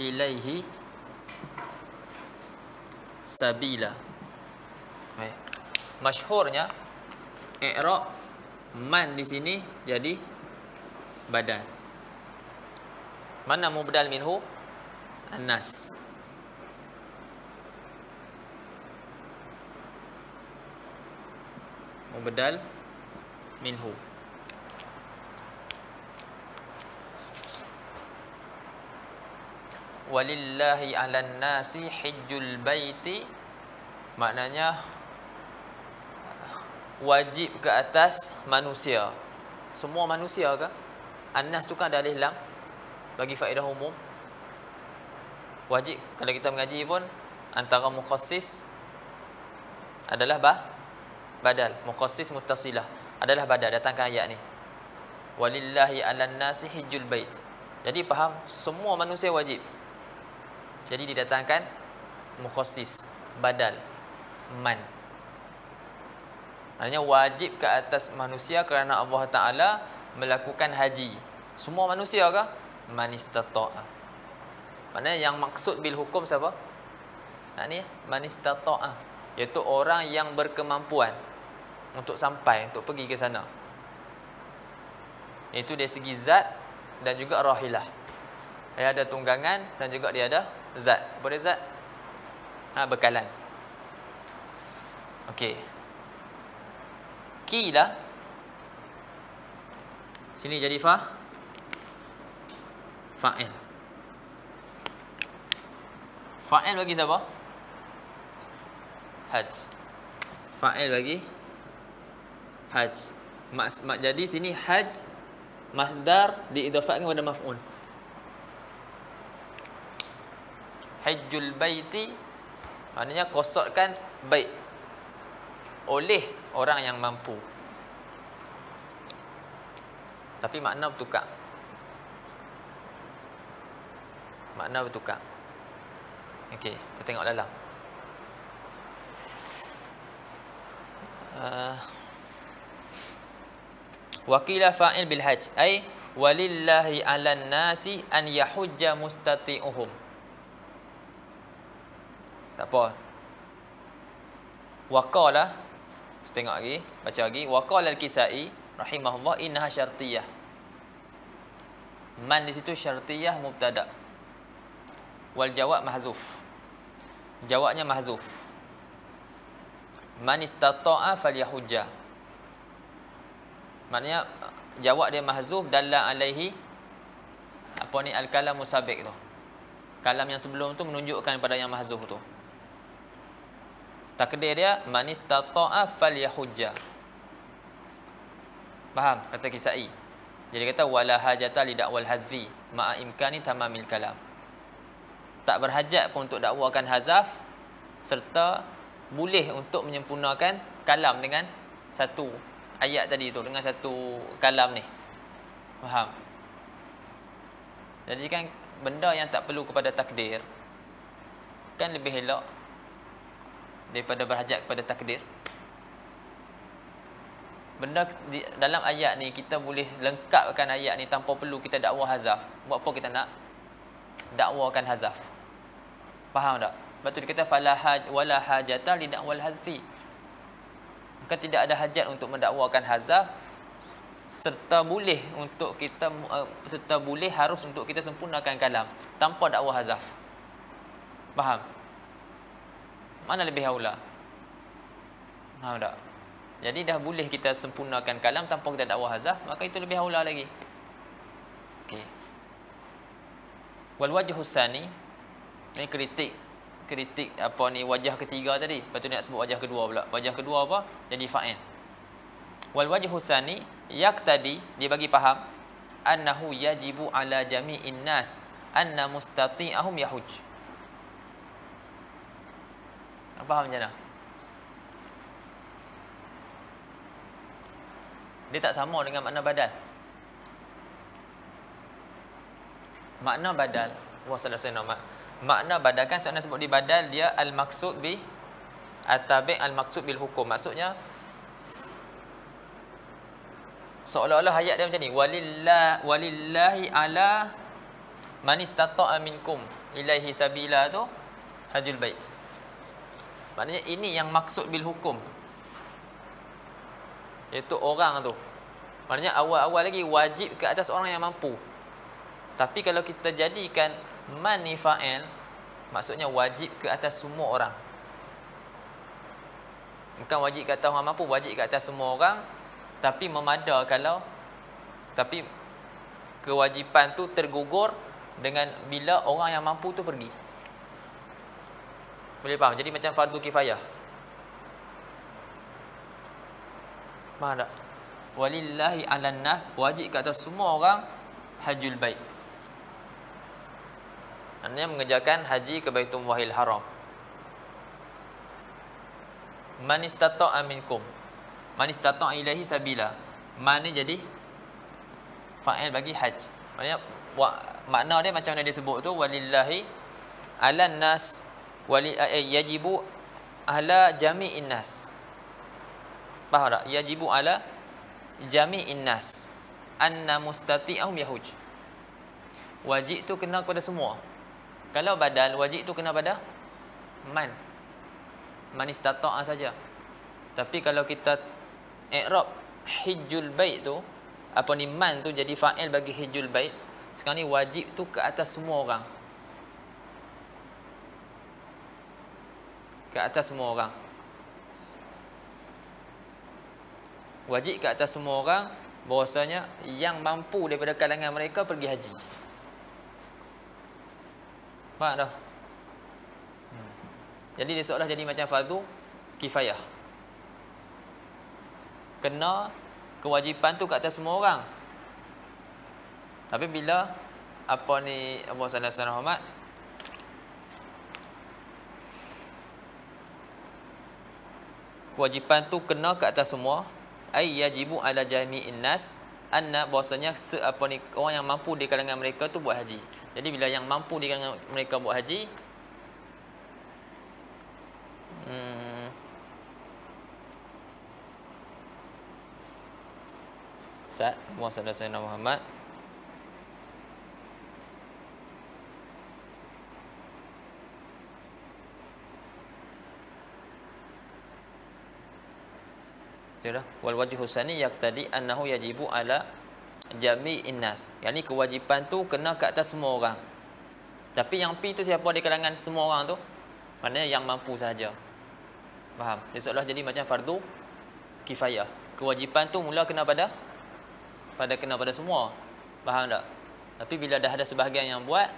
ilaihi sabila. Masyhurnya i'rab man di sini jadi badal. Mana mubdal minhu? An-nas. Mubdal minhu. Walillahi 'alan nasi hijjul baiti, maknanya wajib ke atas manusia. Semua manusia ke? An-nas tu kan ada alif lam bagi faedah umum. Wajib kalau kita mengaji pun antara mukhassis adalah badal, mukhassis muttasilah adalah badal. Datangkan ayat ni. Walillahi 'alan nasi hijjul bait. Jadi faham semua manusia wajib. Jadi didatangkan mukhassis badal man. Maknanya wajib ke atas manusia kerana Allah Taala melakukan haji. Semua manusia ke? Man istata'a. Maknanya yang maksud bil hukum siapa? Ni man istata'a, iaitu orang yang berkemampuan untuk sampai, untuk pergi ke sana. Itu dari segi zat dan juga rahilah. Dia ada tunggangan dan juga dia ada zat. Apa dia zat? Bekalan. Okey. Kila sini jadi fa'il. Fa'il bagi siapa? Hajj. Fa'il bagi hajj. Jadi sini hajj masdar diidafatkan kepada maf'ul. Hajjul baiti maknanya kosotkan bait oleh orang yang mampu. Tapi makna bertukar. Makna bertukar. Okey, kita tengok dalam. Wakila fa'il bil hajj ay walillahi 'alan nasi an yahujja mustati'uhum. Tak apa. Waqala, tengok lagi, baca lagi. Waqala al-Kisai rahimahullah innaha syartiyah. Man di situ syartiyah mubtada. Wal jawab mahdzuf. Jawabnya mahdzuf. Man istata'a falyahujja. Maknanya jawab dia mahdzuf dalla alaihi apa ni al-kalam musabiq tu. Kalam yang sebelum tu menunjukkan pada yang mahdzuf tu. Takdir dia man istata'a falyahujja. Faham kata Kisai? Jadi kata wala hajata li da'wal hadzfi ma'a imkani tamamil kalam. Tak berhajat pun untuk dakwakan hazaf serta boleh untuk menyempurnakan kalam dengan satu ayat tadi tu, dengan satu kalam ni. Faham? Jadi kan benda yang tak perlu kepada takdir kan lebih elok daripada berhajat kepada takdir. Benda dalam ayat ni kita boleh lengkapkan ayat ni tanpa perlu kita dakwa hazaf. Buat apa kita nak dakwakan hazaf? Faham tak? Betul dia kata fala wala hajata li da'wal hazfi. Maka tidak ada hajat untuk mendakwakan hazaf, serta boleh harus untuk kita sempurnakan kalam tanpa dakwa hazaf. Faham? Mana lebih aula? Faham tak? Jadi dah boleh kita sempurnakan kalam tanpa kita dakwa hazaf, maka itu lebih aula lagi. Okey. Wal wajhus sani, ini kritik apa ni wajah ketiga tadi. Lepas tu nak sebut wajah kedua pula. Wajah kedua apa? Jadi fa'il. Wal wajhus sani yaqtadi, dia bagi faham annahu yajibu ala jami'in nas anna mustati'ahum yahuj. Faham macam mana? Dia tak sama dengan makna badal. Makna badal, wasallallahu nama. Makna badal kan saya nak sebut di badal dia al-maqsud bi at-tabi' al-maqsud bil hukum. Maksudnya seolah-olah ayat dia macam ni, walillahi ala man istata'a minkum ilaihi sabila tu hajjul bait. Maknanya ini yang maksud bil hukum, iaitu orang tu. Maknanya awal-awal lagi wajib ke atas orang yang mampu. Tapi kalau kita jadikan man ni fa'il, maksudnya wajib ke atas semua orang. Bukan wajib ke atas orang mampu, wajib ke atas semua orang. Tapi memada kalau kewajipan tu tergugur dengan bila orang yang mampu tu pergi. Boleh faham? Jadi macam fardu kifayah. Faham tak? Walillahi 'alan nas, wajib ke atas semua orang hajjul bait. Maknanya mengerjakan haji ke Baitullahil Haram. Man istata'a minkum, man istata'a ilaihi sabila. Man ni jadi fa'il bagi haj. Maknanya makna dia macam mana dia sebut tu, walillahi 'alan nas yajibu ala jami'in nas. Faham tak? Yajibu ala jami'in nas anna mustati'ahum yahuj. Wajib tu kena kepada semua. Kalau badal, wajib tu kena pada man istata'a saja. Tapi kalau kita i'rab hijjul bait tu, apa ni, man tu jadi fa'il bagi hijjul bait. Sekarang ni wajib tu ke atas semua orang. Ke atas semua orang. Wajib ke atas semua orang, bahwasanya yang mampu daripada kalangan mereka pergi haji. Faham dah? Jadi dia seolah jadi macam fardu kifayah. Kena kewajipan tu ke atas semua orang. Tapi bila apa ni Abu Sallallahu Alaihi Wasallam, kewajipan tu kena ke atas semua, ai yajibu ala jami'in nas anna, bahwasanya orang yang mampu di kalangan mereka tu buat haji. Jadi bila yang mampu di kalangan mereka buat haji, Ustaz Muhammad Sayyidina Muhammad sudah. Wal wajhu sani yaqtadi annahu yajibu ala jami'in nas. Yang ni kewajipan tu kena ke atas semua orang. Tapi yang pi tu siapa di kalangan semua orang tu? Maknanya yang mampu sahaja. Faham? Dia seolah jadi macam fardu kifayah. Kewajipan tu mula kena pada semua. Faham tak? Tapi bila dah ada sebahagian yang buat,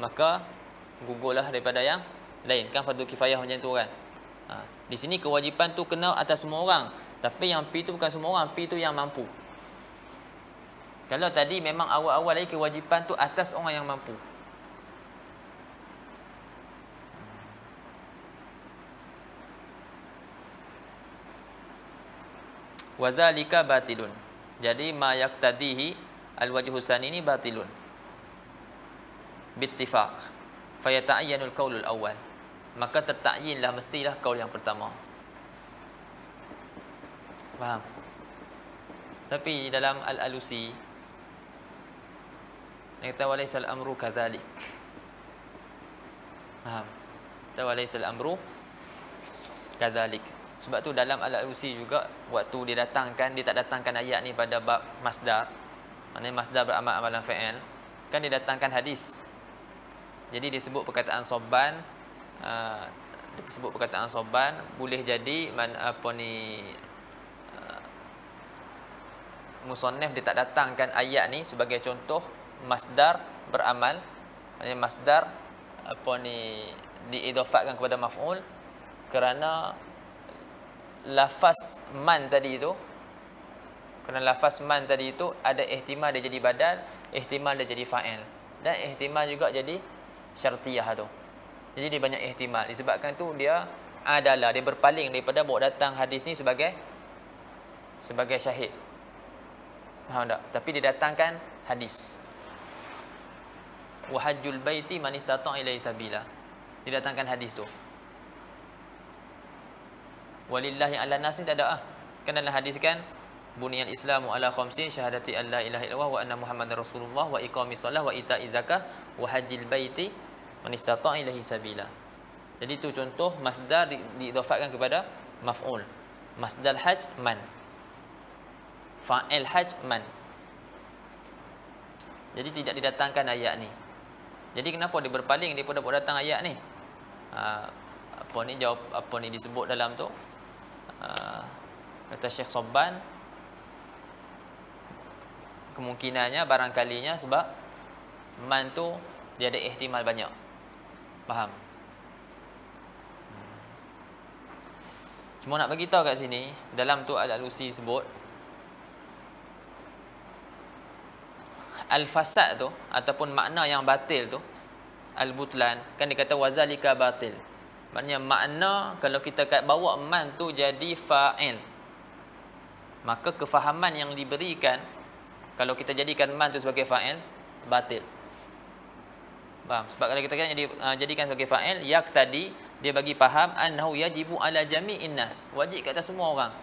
maka gugurlah daripada yang lain. Kan fardu kifayah macam tu kan? Di sini kewajipan tu kena atas semua orang. Tapi yang pi tu bukan semua orang, pi tu yang mampu. Kalau tadi memang awal-awal lagi kewajipan tu atas orang yang mampu. Wadzalika batilun. Jadi ma yaqtadihi al-wajhu tsani ini batilun bittifaq, fayata'ayyanul qaulul awal, maka tertakyinlah mestilah kaul yang pertama. Faham? Tapi dalam Al-Alusi dia kata walaysal amru kadzalik. Faham? Kata walaysal amru kadzalik. Sebab tu dalam Al-Alusi juga waktu dia datangkan, dia tak datangkan ayat ni pada bab masdar. Maknanya masdar beramal amalan fa'il, kan dia datangkan hadis. Jadi dia sebut perkataan soban, boleh jadi musannif dia tak datangkan ayat ni sebagai contoh masdar beramal, maknanya masdar diidafatkan kepada maf'ul, kerana lafaz man tadi itu, ada ihtimal dia jadi badal, ihtimal dia jadi fa'il, dan ihtimal juga jadi syartiyah tu. Jadi dia banyak ihtimal. Disebabkan tu dia berpaling daripada bawa datang hadis ni sebagai syahid. Faham tak? Tapi dia datangkan hadis. Wa hajjul baiti man istata' ilaihi sabila. Dia datangkan hadis tu. Walillahi 'ala nas tak ada Kan dalam hadis kan buniyal islamu ala khamsin syahadati an la ilaha illallah wa anna muhammadar rasulullah wa iqamis shalah wa ita'iz zakah wa hajjil baiti man istata' ilaihi sabila. Jadi tu contoh masdar diidafatkan kepada maf'ul. Masdar hajj man, fa'il hajj man. Jadi tidak didatangkan ayat ni. Jadi kenapa dia berpaling daripada buat datang ayat ni? Apa ni disebut dalam tu? Kata Syekh Sabban, kemungkinannya barangkalinya sebab man tu dia ada ihtimal banyak. Faham? Cuma nak bagi tahu kat sini, dalam tu Al-Alusi sebut al-fasad tu ataupun makna yang batil tu, al-butlan, kan dia kata wazalika batil. Maknanya makna kalau kita bawa man tu jadi fa'il, maka kefahaman yang diberikan kalau kita jadikan man tu sebagai fa'il, batil. Faham? Sebab kalau kita kan jadikan sebagai fa'il, yak tadi dia bagi faham annahu yajibu ala jami'in nas, wajib kat atas semua orang.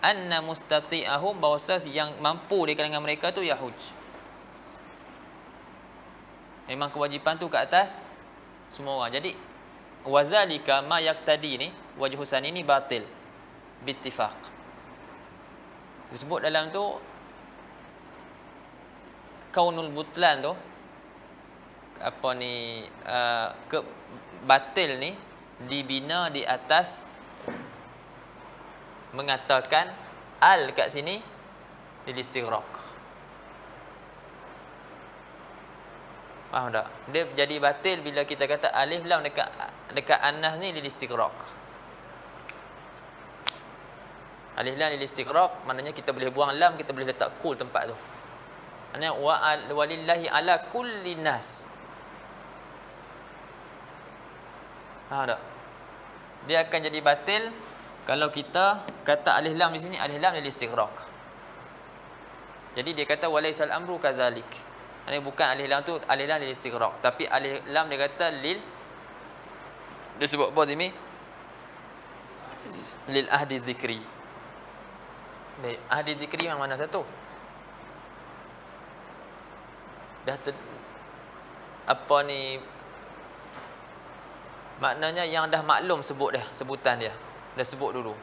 Anna mustati'ahum, bahawa yang mampu di kalangan mereka tu yahuj. Memang kewajipan tu kat atas semua orang. Jadi wazalika ma yaqtadi ni wajhu tsani ni batil bittifaq. Disebut dalam tu kaunul butlan tu batil ni dibina di atas mengatakan al kat sini lil istighraq. Faham tak? Dia jadi batil bila kita kata alif lam dekat annas ni lil istighraq. Alif lam lil istighraq maknanya kita boleh buang lam, kita boleh letak kul tempat tu. Maknanya walillahi ala kulli nas. Faham tak? Dia akan jadi batil kalau kita kata alif lam di sini, alif lam lil istighraq. Jadi dia kata walaysal amru kadzalik. Ini bukan alif lam tu alif lam lil istighraq, tapi alif lam dia kata lil, dia sebut apa ni? Lil ahdi dzikri. Baik, ahdi dzikri yang mana satu? Maknanya yang dah maklum sebut dah, sebutan dia dah sebut dulu.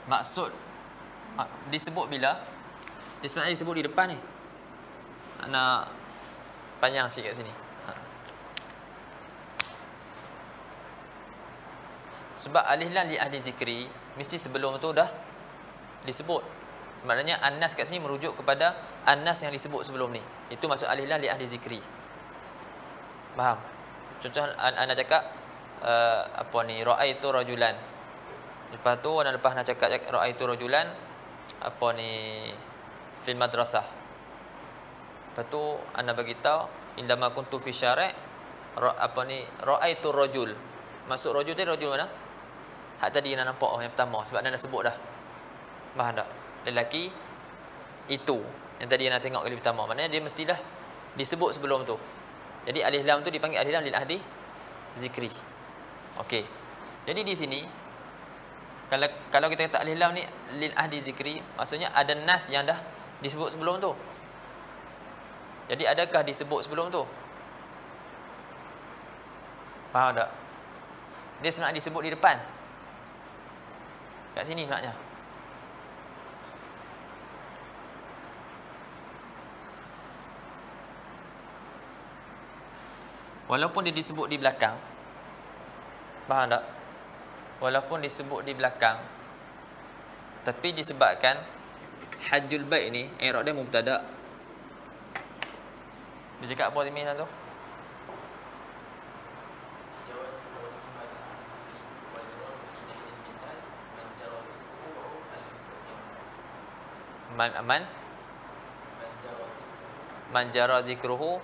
Maksud disebut bila? Dia sebenarnya disebut di depan ni. Nak panjang sikit kat sini. Sebab alif lam li ahli zikri mesti sebelum tu dah disebut. Maknanya annas kat sini merujuk kepada annas yang disebut sebelum ni. Itu maksud alif lam li ahli zikri. Faham? Contoh anda cakap raaitu rajulan. Lepas tu lepas nak cakap raaitu rajulan fil madrasah. Lepas tu anda bagi tahu indama kuntu fi syari' raaitu rajul. Maksud rajul tadi rajul mana? Hak tadi anda nampak yang pertama sebab anda dah sebut dah. Faham tak? lelaki itu yang tadi yang nak tengok kali pertama. Maknanya dia mestilah disebut sebelum tu. Jadi alif lam tu dipanggil alif lam lil ahdi zikri. Okey. Jadi di sini kalau kita kata alif lam ni lil ahdi zikri, maksudnya ada nas yang dah disebut sebelum tu. Jadi adakah disebut sebelum tu? Faham tak? Dia sebenarnya disebut di depan. Kat sini sebenarnya. Walaupun dia disebut di belakang. Faham tak? Walaupun disebut di belakang, tapi disebabkan hajjul bait ni i'rab dia mubtada. Dia cakap apa Timin tu? Man jara zikruhu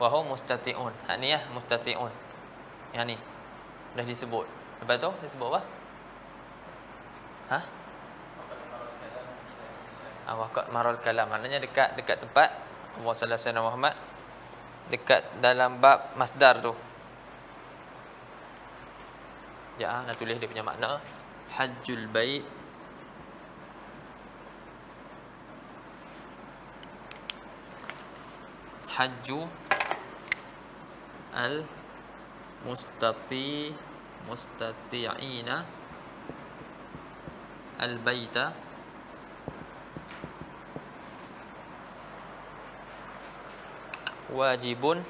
wa huwa mustati'un. Hak ni ya, mustati'un. Yang ni dah disebut. Lepas tu disebut apa? Ha? Waqat marul kalam. Maknanya dekat tempat Allah sallallahu alaihi Muhammad, dekat dalam bab masdar tu. Ya, nak tulis dia punya makna. Hajjul bait hajju al mustati'ina al baita wajibun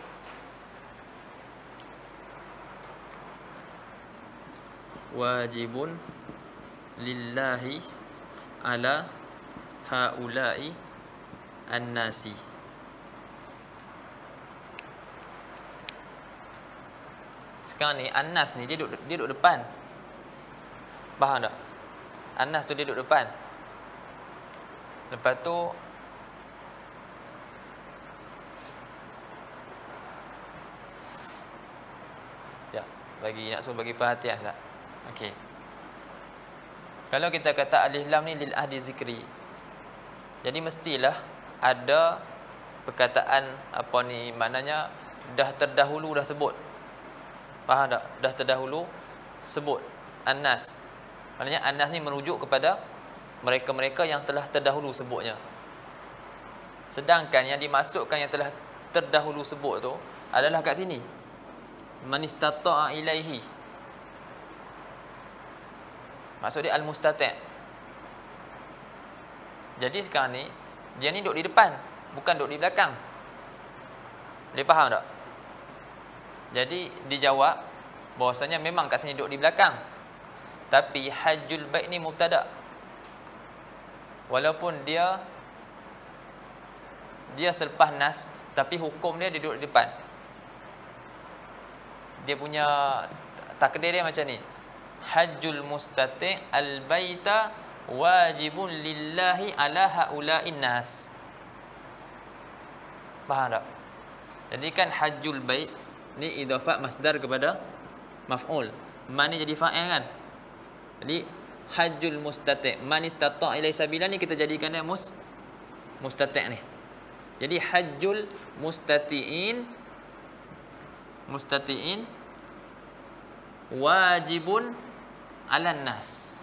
lillahi ala haula'i an-nasi. Sekarang ni Anas ni dia duduk depan. Faham tak? Anas tu dia duduk depan. Lepas tu nak suruh bagi perhatian tak? Okey. Kalau kita kata alif lam ni lil ahdi zikri, jadi mestilah ada perkataan apa ni, maknanya dah terdahulu dah sebut. Faham tak? Dah terdahulu sebut Anas. Maknanya Anas ni merujuk kepada mereka-mereka yang telah terdahulu sebutnya. Sedangkan yang dimasukkan yang telah terdahulu sebut tu adalah kat sini. Man istata'a ilaihi. Maksud dia al-mustati'. Jadi sekarang ni dia ni duduk di depan, bukan duduk di belakang. Boleh faham tak? Jadi dijawab bahwasanya memang kat sini duduk di belakang. Tapi hajjul bait ni mubtada. Walaupun dia selepas nas, tapi hukum dia duduk di depan. Dia punya takdir dia macam ni. Hajjul mustati' al-baita wajibun lillahi ala haula'in nas. Faham tak? Jadi kan hajjul bait ni idafat masdar kepada maf'ul. Man ni jadi fa'il kan? Jadi hajjul mustati', man istata' ilai sabila ni kita jadikan dia mustati' ni. Jadi hajjul mustati'in wajibun 'alan nas.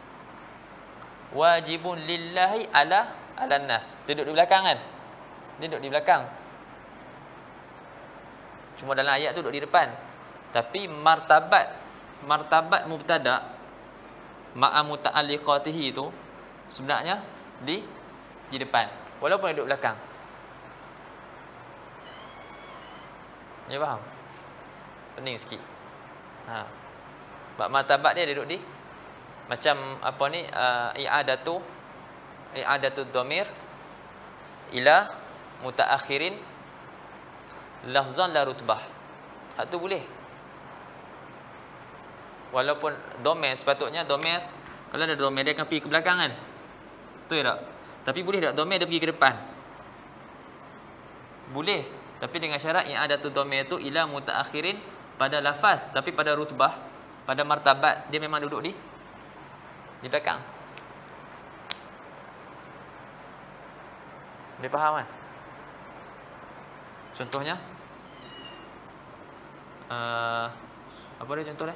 Wajibun lillahi ala 'alan nas. Dia duduk di belakang kan? Dia duduk di belakang. Cuma dalam ayat tu duduk di depan. Tapi martabat mubtada ma'a muta'alliqatihi tu sebenarnya di depan. Walaupun dia duduk belakang. Ya faham? Pening sikit. Martabat dia duduk di macam apa ni, i'adatu dhamir ila mutaakhirin lafzan la rutbah. Hak tu boleh. Walaupun dhamir sepatutnya dhamir, kalau ada dhamir dia akan pergi ke belakang kan? Betul tak? Tapi boleh tak dhamir dia pergi ke depan? Boleh. Tapi dengan syarat i'adatu dhamir tu ila mutaakhirin pada lafaz, tapi pada rutbah, pada martabat dia memang duduk di belakang. Boleh faham kan? Contohnya apa dia contoh dia?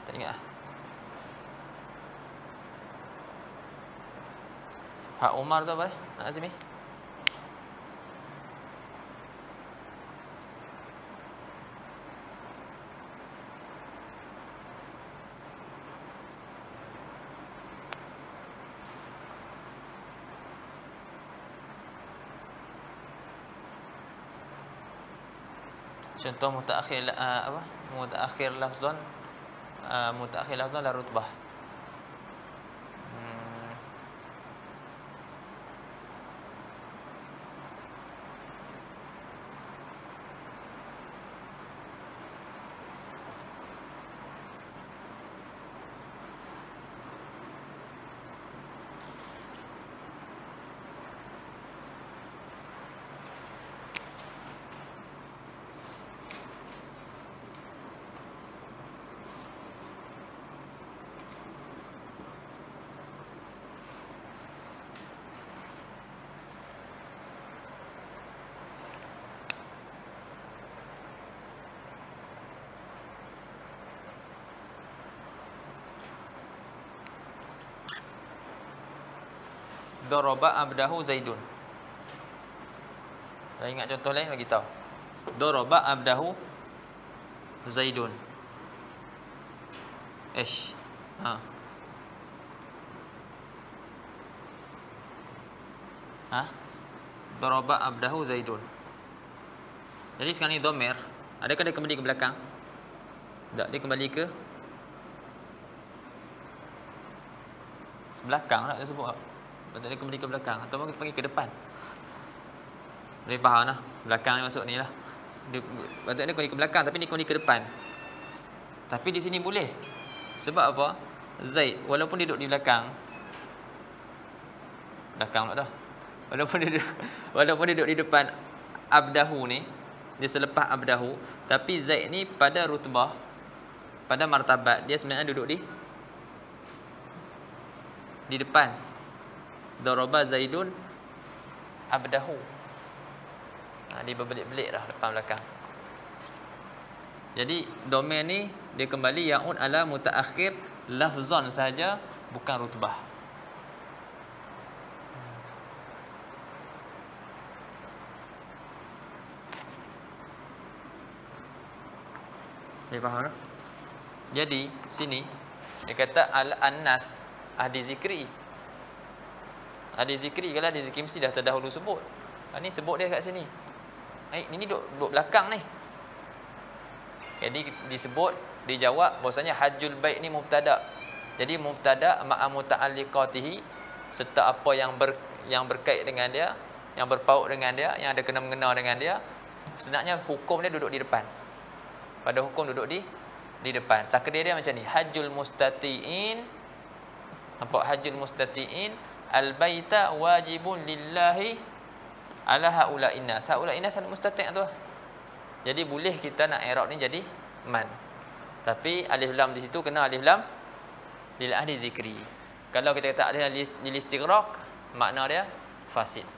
Tak ingat. Hak Umar tu apa? Nak Azmi? Contoh mutaakhir apa? Mutaakhir lafzan la rutbah. Daraba abdahu Zaidun. Dah ingat contoh lain bagi tahu. Daraba abdahu Zaidun. Ish. Daraba abdahu Zaidun. Jadi sekarang ni dhamir, adakah dia kembali ke belakang? Tak, dia kembali ke belakang tak dia sebut. Patut dia kembali ke belakang atau kita panggil ke depan. Boleh faham lah. Belakang ni masuk ni lah. Patut dia kembali ke belakang tapi dia kembali ke depan. Tapi di sini boleh. Sebab apa? Zaid walaupun dia duduk di belakang pula dah. Walaupun dia duduk di depan abdahu ni, dia selepas abdahu, tapi Zaid ni pada rutbah, pada martabat dia sebenarnya duduk di depan. Daraba Zaidun abdahu. Dia berbelit-belit dah depan belakang. Jadi domain ni dia kembali ya'un ala mutaakhir lafzan saja, bukan rutbah. Boleh faham tak? Jadi sini dia kata al-annas ahdi zikri. Ahli zikri, kalau ahli zikri mesti dah terdahulu sebut. Ni sebut dia kat sini. Ini duduk belakang ni. Jadi disebut, dijawab bahwasanya hajjul bait ni mubtada. Jadi mubtada ma'a muta'alliqatihi, serta apa yang berkait dengan dia, yang berpaut dengan dia, yang ada kena-mengena dengan dia. Sebenarnya hukum dia duduk di depan. Pada hukum duduk di depan. Takdir dia macam ni. Hajjul mustati'in. Nampak hajjul mustati'in al-baita wajibun lillahi ala haula'in nas. Haula'in nas mustati' tu. Jadi boleh kita nak i'rab ni jadi man. Tapi alif lam di situ kena alif lam lil ahli zikri. Kalau kita kata alif lil istighraq, makna dia fasid.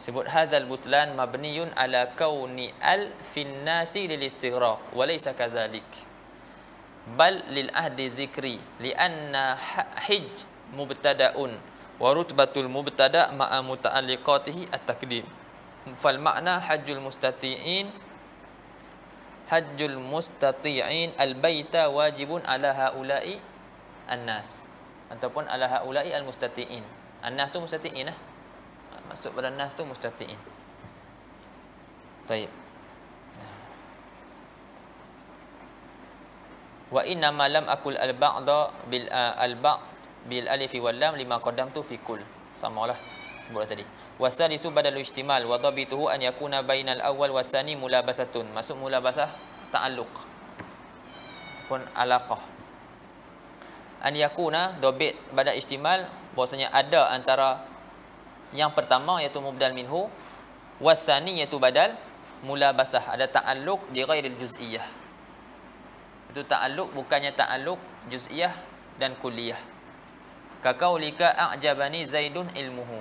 Sebut hadzal butlan mabniyun ala kauni al fin nasi lil istighraq wa laysa kadzalik bal lil ahdi dzikri li anna hij mubtada'un wa rutbatul mubtada' ma'a muta'alliqatihi at-taqdim fal ma'na hajjul mustati'in al baita wajibun ala haula'i an-nas ataupun ala haula'i al mustati'in. An-nas tu mustati'in lah. Masuk pada nas tu mustati'in. Baik. Wa inna ma lam akul al-ba'da bil alif wal lam lima qaddamtu fi kull. Samalah sebutlah tadi. Wasalisu badal ihtimal wa dhabituhu an yakuna bainal awwal wasani mulabasatun. Masuk mulabasah ta'alluq pun alaqah. An yakuna dhabit badal ihtimal bahwasanya ada antara Yang pertama iaitu mubdal minhu, wasani iaitu badal mulabasah, ada ta'alluq di ghairil juz'iyah. Itu ta'alluq bukannya ta'alluq juz'iyah dan kulliyah. Ka qaulika a'jabani zaidun ilmuhu.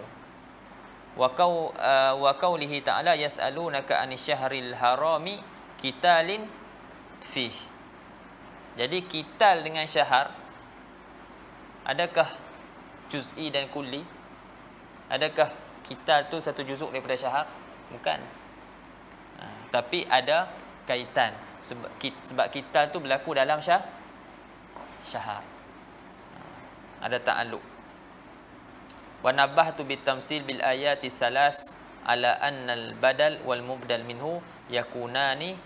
Wa qaulihi ta'ala yas'alunaka 'anil syahril harami qitalin fih. Jadi qital dengan syahr, adakah juz'i dan kulli? Adakah qital tu satu juzuk daripada syahr? Bukan. Tapi ada kaitan, sebab qital tu berlaku dalam syahr. Ada ta'alluq. Wa nabbahtu bitamsil bil ayati salas ala anna al badal wal mubdal minhu yakunani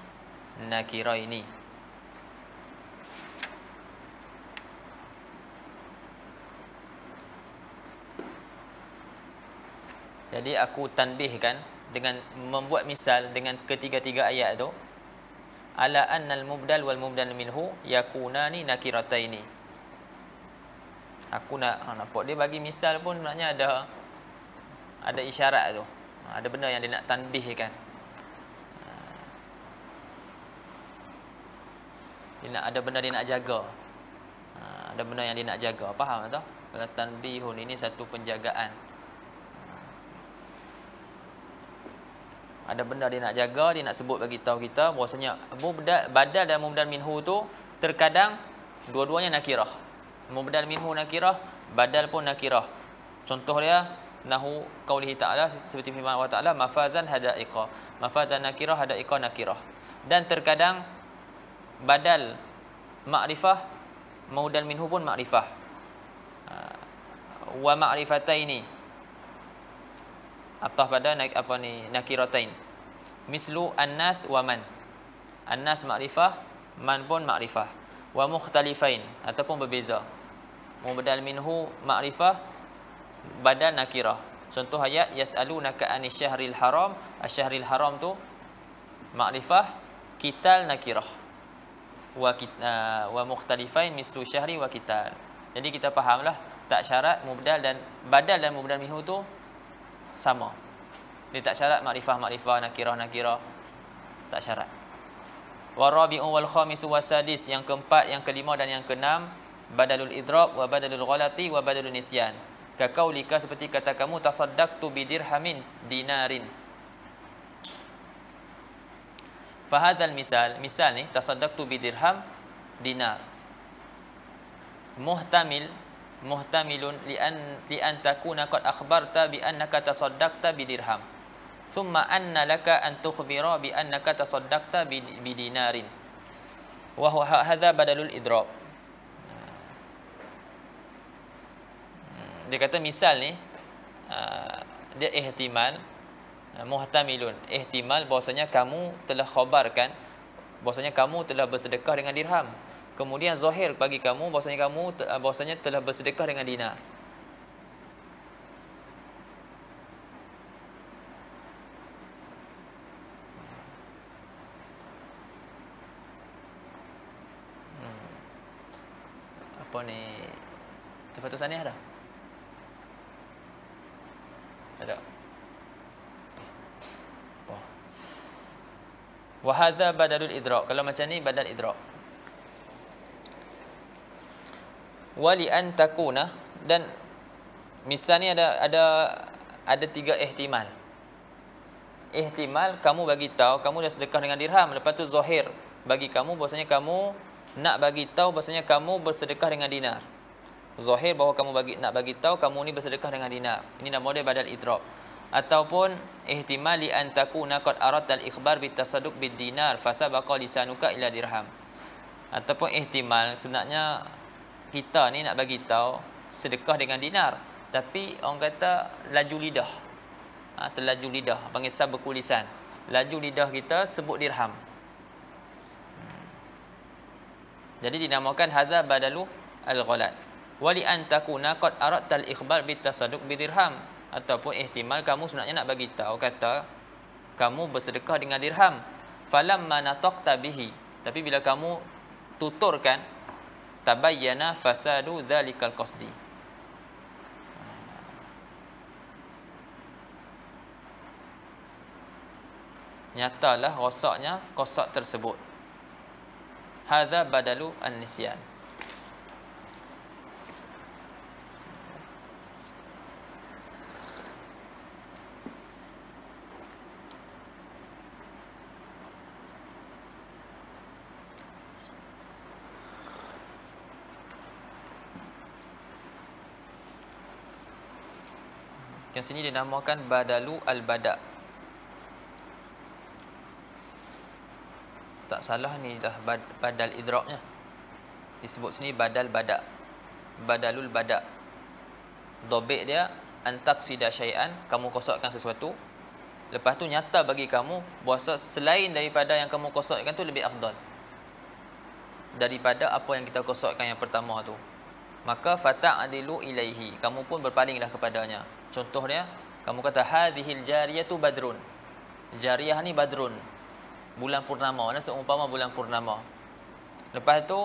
nakiraini. Jadi aku tanbihkan dengan membuat misal dengan ketiga-tiga ayat tu, ala annal mubdal wal mubdal minhu yakunani nakirataini. Aku nak nampak dia bagi misal pun sebenarnya ada isyarat tu. Ada benda yang dia nak tanbihkan. Ada benda dia nak jaga. Ada benda yang dia nak jaga. Faham tak? Kalau tanbihun ini satu penjagaan. Ada benda dia nak jaga, dia nak sebut bagi tahu kita bahwasanya badal dan mubdal minhu tu terkadang dua-duanya nakirah. Mubdal minhu nakirah, badal pun nakirah. Contoh dia nahu qaulihi ta'ala, seperti firman Allah Ta'ala, mafazan hadaiqa. Mafazan nakirah, hadaiqa nakirah. Dan terkadang badal ma'rifah, mubdal minhu pun ma'rifah. Wa ma'rifataini, atau pada nakiratain. Mislu annas wa man. Annas ma'rifah, man pun ma'rifah. Wa mukhtalifain, ataupun berbeza. Mubdal minhu ma'rifah, badal nakirah. Contoh ayat yas'alunaka 'anil syahril haram. Asy-syahril haram tu ma'rifah, qital nakirah. Wa mukhtalifain mislu syahri wa qital. Jadi kita fahamlah tak syarat mubdal dan badal dan mubdal minhu tu sama. Dia tak syarat makrifah, nakirah, tak syarat. Wa rabi'u wal khamisu wasadis, yang keempat, yang kelima dan yang keenam, badalul idrab wa badalul ghalati wa badalul nisyan. Ka qaulika, seperti kata kamu, tasaddaqtu bidirhamin dinarin. Fa hadzal misal ni tasaddaqtu bidirham dinar. Muhtamilun li an takuna qad akhbarta bi annaka tasaddaqta bidirham thumma anna laka an tukhbira bi annaka tasaddaqta bi dinarin wa huwa hadza badalul idrab. Dia kata misal ni dia ihtimal, muhtamilun, ihtimal bahwasanya kamu telah khabarkan bahwasanya kamu telah bersedekah dengan dirham. Kemudian zahir bagi kamu bahwasanya telah bersedekah dengan dinar. Apa ni? Tafatus Sani ada? Ada. Wa hadza badalul idrak. Kalau macam ni badal idrak. Wali an takuna, dan misal ni ada tiga ihtimal. Ihtimal kamu bagi tahu kamu dah sedekah dengan dirham, lepas tu zahir bagi kamu bahwasanya kamu nak bagi tahu bahwasanya kamu bersedekah dengan dinar. Zahir bahawa kamu nak bagi tahu kamu ni bersedekah dengan dinar. Ini nama dia badal idrab. Ataupun ihtimal li an takuna qad aradta al-ikhbar bitasadduq bid-dinar fasabaqa lisanuka ila dirham. Ataupun ihtimal sebenarnya kita ni nak bagi tahu sedekah dengan dinar, tapi orang kata laju lidah. Terlaju lidah, panggil sabqul lisan. Laju lidah kita sebut dirham. Jadi dinamakan hadza badalu al-ghalat. Wali an takuna qad aradta al-ikhbar bitasadduq bidirham. Ataupun ihtimal kamu sebenarnya nak bagi tahu kata kamu bersedekah dengan dirham. Falamma nataqta bihi, tapi bila kamu tuturkan, tabayyana fasadu dzalikal qasdi. Nyatalah rosaknya kosak tersebut. Hadza badalu an-nisyan. Yang sini dinamakan badalu al-bada. Tak salah ni dah badal idraknya. Disebut sini badal bada. Badalul bada. Dhabit dia antaqsida syai'an, kamu kosakkan sesuatu. Lepas tu nyata bagi kamu bahawa selain daripada yang kamu kosakkan tu lebih afdal daripada apa yang kita kosakkan yang pertama tu. Maka fata'adilu ilaihi, kamu pun berpalinglah kepadanya. Contoh dia, kamu kata hadhil jariyatu badrun. Jariyah ni badrun, bulan purnama, dan seumpama bulan purnama. Lepas tu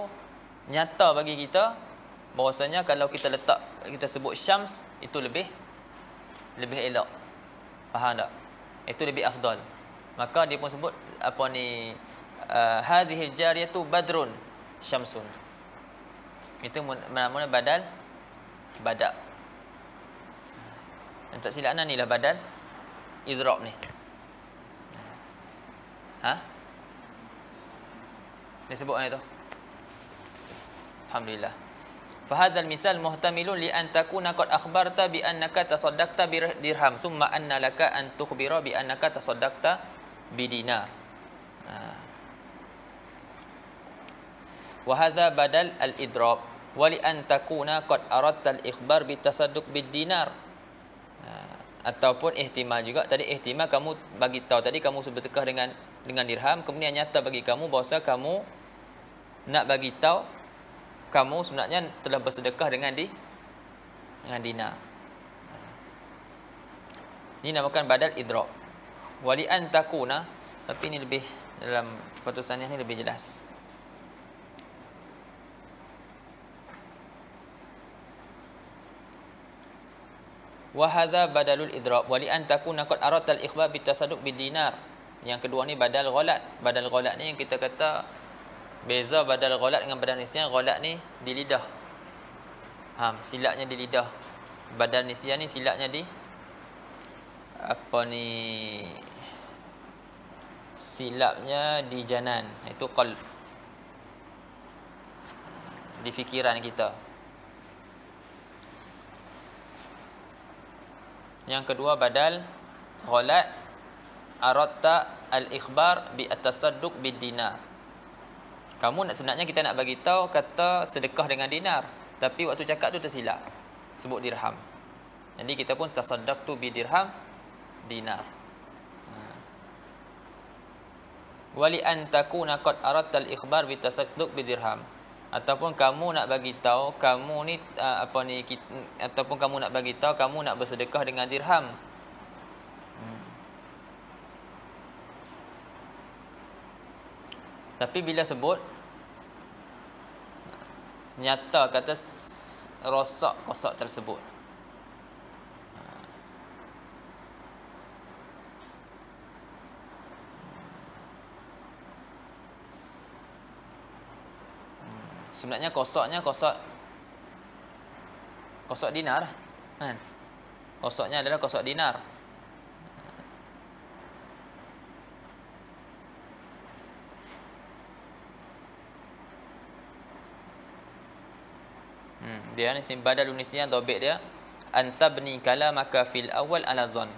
nyata bagi kita bahwasanya kalau kita letak, kita sebut syams, itu lebih elok. Faham tak? Itu lebih afdal. Maka dia pun sebut apa ni, hadhil jariyatu badrun syamsun. Itu namanya badal bada. Dan tak silap ni lah badal idrak ni. Dia sebut itu. Alhamdulillah. Fahadzal misal muhtamilun li an takuna qad akhbarta bi annaka tasaddaqta bi dirham summa anna laka an tukhbira bi annaka tasaddaqta bi dinar. Wa hadza badal al-idrab wa li an takuna qad aradta al-ikhbar bi tasadduq bid dinar. Ataupun ihtimal juga, tadi ihtimal kamu bagi tahu tadi kamu bersedekah dengan dirham, kemudian nyata bagi kamu bahawa kamu nak bagi tahu kamu sebenarnya telah bersedekah dengan dinar. Ini namakan badal idrak. Wali an takuna, tapi ini lebih dalam Fathus Saniyah ni lebih jelas. Wa hadza badalul idrak wa li an takuna qad aradta al-ikhbar bi tasadduq bid dinar. Yang kedua ni badal ghalat. Badal ghalat ni yang kita kata beza badal ghalat dengan badal nisyan. Ghalat ni di lidah. Silapnya di lidah. Badal nisyan ni silapnya di apa ni, silapnya di janan, itu qalb, di fikiran kita. Yang kedua badal ghalat aradta al-ikhbar bi at-tasadduq bid dinar. Kamu nak, sebenarnya kita nak bagi tahu kata sedekah dengan dinar, tapi waktu cakap tu tersilap, sebut dirham. Jadi kita pun tasaddaqtu bi dirham dinar. Wali an takuna qad aradta al-ikhbar bi tasadduq bi dirham. Ataupun kamu nak bagi tahu kamu ni ataupun kamu nak bagi tahu kamu nak bersedekah dengan dirham. Tapi bila sebut nyata kata rosak kosak tersebut, sebenarnya kosaknya kosak dinar kan? Kosaknya adalah kosak dinar. Dia ni badalun nisyan, dhabit dia antabni kalamaka fil awal ala zon.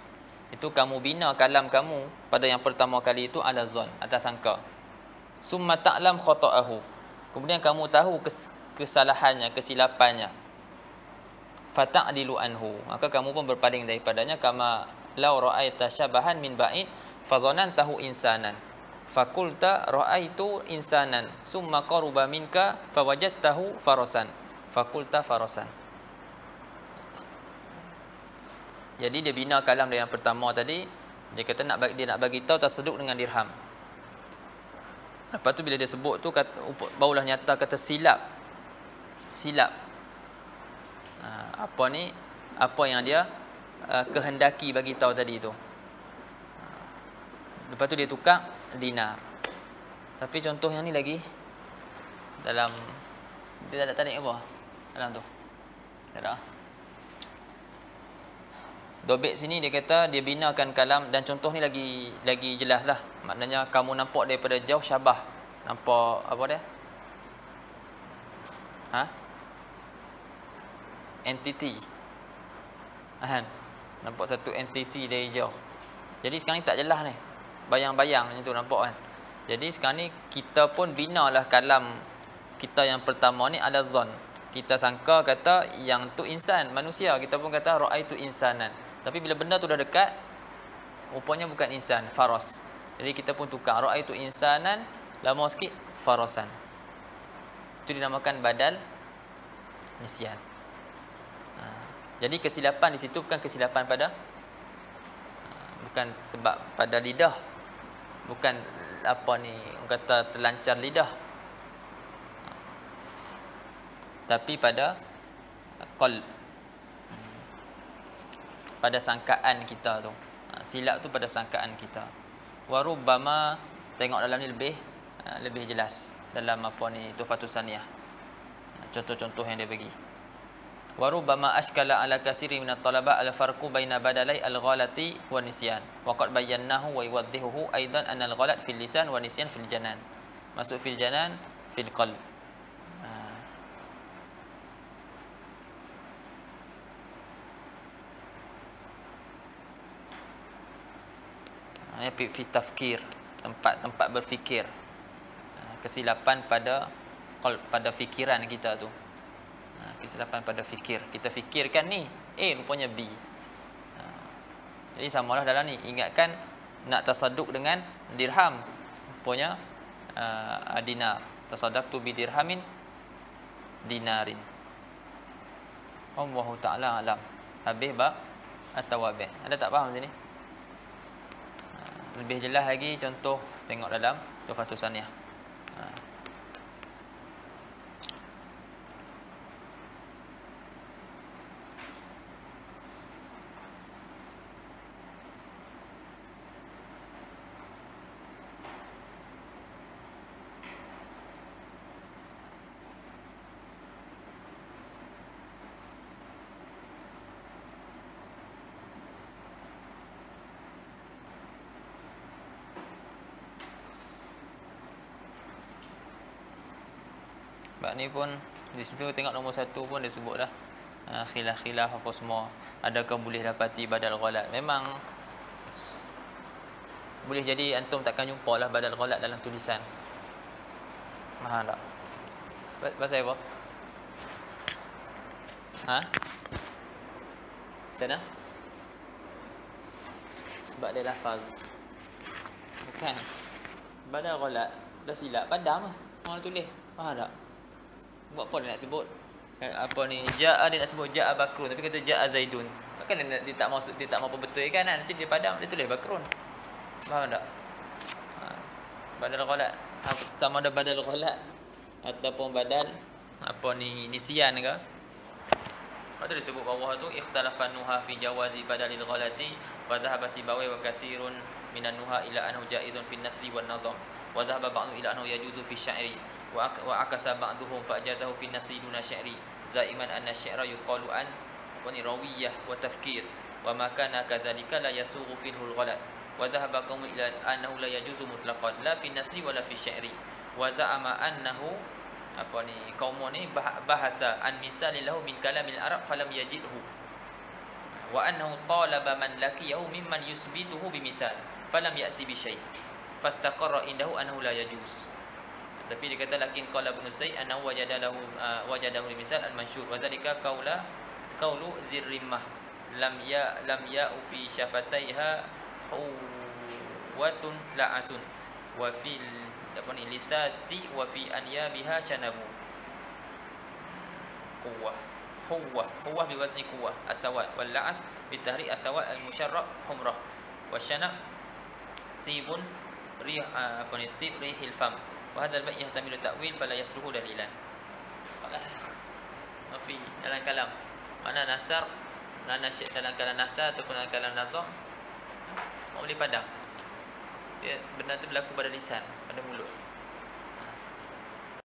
Itu kamu bina kalam kamu pada yang pertama kali itu ala zon, atas sangka. Summa ta'lam khata'ahu, kemudian kamu tahu kesalahannya, kesilapannya. Fata'dilu anhu, maka kamu pun berpaling daripadanya. Kama law ra'aita syabahan min ba'id fazanantahu insanan fakulta ra'aitu insanan summa qaruba minka fawajadtahu farasan fakulta farasan. Jadi dia bina kalam dia yang pertama tadi, dia kata dia nak bagi tahu tasadduq dengan dirham. Lepas tu bila dia sebut tu barulah nyata kata silap. Apa yang dia kehendaki bagi tahu tadi tu. Lepas tu dia tukar dinar. Tapi contoh yang ni lagi dalam dia tak tarik apa dalam tu. Tak. Dobek sini dia kata dia binakan kalam, dan contoh ni lagi jelas lah. Maknanya kamu nampak daripada jauh syabah. Nampak apa dia? Entity. Nampak satu entity dari jauh. Jadi sekarang ni tak jelas ni. Bayang-bayang macam tu nampak kan. Jadi sekarang ni kita pun binalah kalam kita yang pertama ni ala zon. Kita sangka kata yang tu insan, manusia. Kita pun kata ra'aitu insanan. Tapi bila benda tu dah dekat, rupanya bukan insan, faras. Jadi kita pun tukar ra'aitu insanan, lama sikit farasan. Itu dinamakan badal nisyan. Jadi kesilapan di situ bukan kesilapan pada bukan sebab pada lidah. Bukan apa ni orang kata terlancar lidah. Tapi pada qalb, pada sangkaan kita tu. Silap tu pada sangkaan kita. Wa rubbama, tengok dalam ni lebih jelas dalam apa ni Tuhfatus Saniyah. Contoh-contoh yang dia bagi. Wa rubbama ashkala ala kasiri minat talaba al farqu baina badalai al ghalati wa nisyan. Wa qad bayyanahu wa yuwaddihuhu aidan anna al ghalat fil lisan wa nisyan fil janan. Masuk fil janan fil qalb. Fi tafkir, tempat berfikir. Kesilapan pada fikiran kita tu. Kesilapan pada fikir. Kita fikirkan ni rupanya B. Jadi samalah dalam ni. Ingatkan nak tasadduk dengan dirham, rupanya dinar. Tasaddaqtu bi dirhamin dinarin. Allahu ta'ala alam. Habis bab at-tawabih. Ada tak faham sini? Lebih jelas lagi contoh tengok dalam Tuhfatus Saniyah. Sebab ni pun di situ tengok nombor 1 pun dia sebut dah khilaf apa semua. Adakah boleh dapati badal ghalat? Memang boleh jadi antum takkan jumpa lah badal ghalat dalam tulisan. Faham tak? Pasal apa? Sana? Sebab dia lafaz. Bukan. Badal ghalat dah silap padam lah orang tulis. Faham tak? Buat apa dia nak sebut apa ni ja'a, dia nak sebut ja'a bakrun tapi kata ja'a zaidun. Takkan dia tak mau betulkan kan. Jadi dia padam, dia tulis bakrun. Faham tak? Badal ghalat sama ada badal ghalat ataupun badal apa ni nisyan ke. Lepas tu disebut bawah tu ikhtalafan nuha fi jawazi badalil ghalati wa dhahaba sibawi wa kasirun minan nuha ila anhu jaizun fi nasri wan nazam wa dhahaba ba'du ila anhu yajuzu fi sya'ri wa akasa ba'duhum fa ajazahu fi nasri duna sya'ri zaiman anna syi'ra yuqalu an wa ni rawiyah wa tafkir wa ma kana kadzalika la yasughu fihi al-ghalat wa dhahaba qawmun ila annahu la yajuzu mutlaqan la fi nasri wa la fi sya'ri wa za'ama annahu apa ni kaum ni bahasa an misalilahu min kalamil arab falam yajidhu wa annahu talaba man laqiyahu mimman yusbituhu bimisal falam ya'ti bi syai' fastaqarra indahu annahu la yajuz. Tapi dia kata lakin qala ibn Sa'id annahu wajadahu misal al-mansyur wa dhalika qawlu dzirrimah lam ya'u fi syafataiha huwatun la'asun wa fil apa ni lisati wa fi anyabiha shanabu quwwah bi wazni quwwah asawat wal la'as bi tahri asawat al musharrab humrah wa shanab tibun rih apa ni tib rihil fam wa hadzal bai' yahtamilu ta'wil fala yasluhu dalilan. Mafi dalam kalam mana nasar nana syekh dalam kalam nasar ataupun dalam kalam nazam boleh padam. benda tu berlaku pada lisan, pada mulut.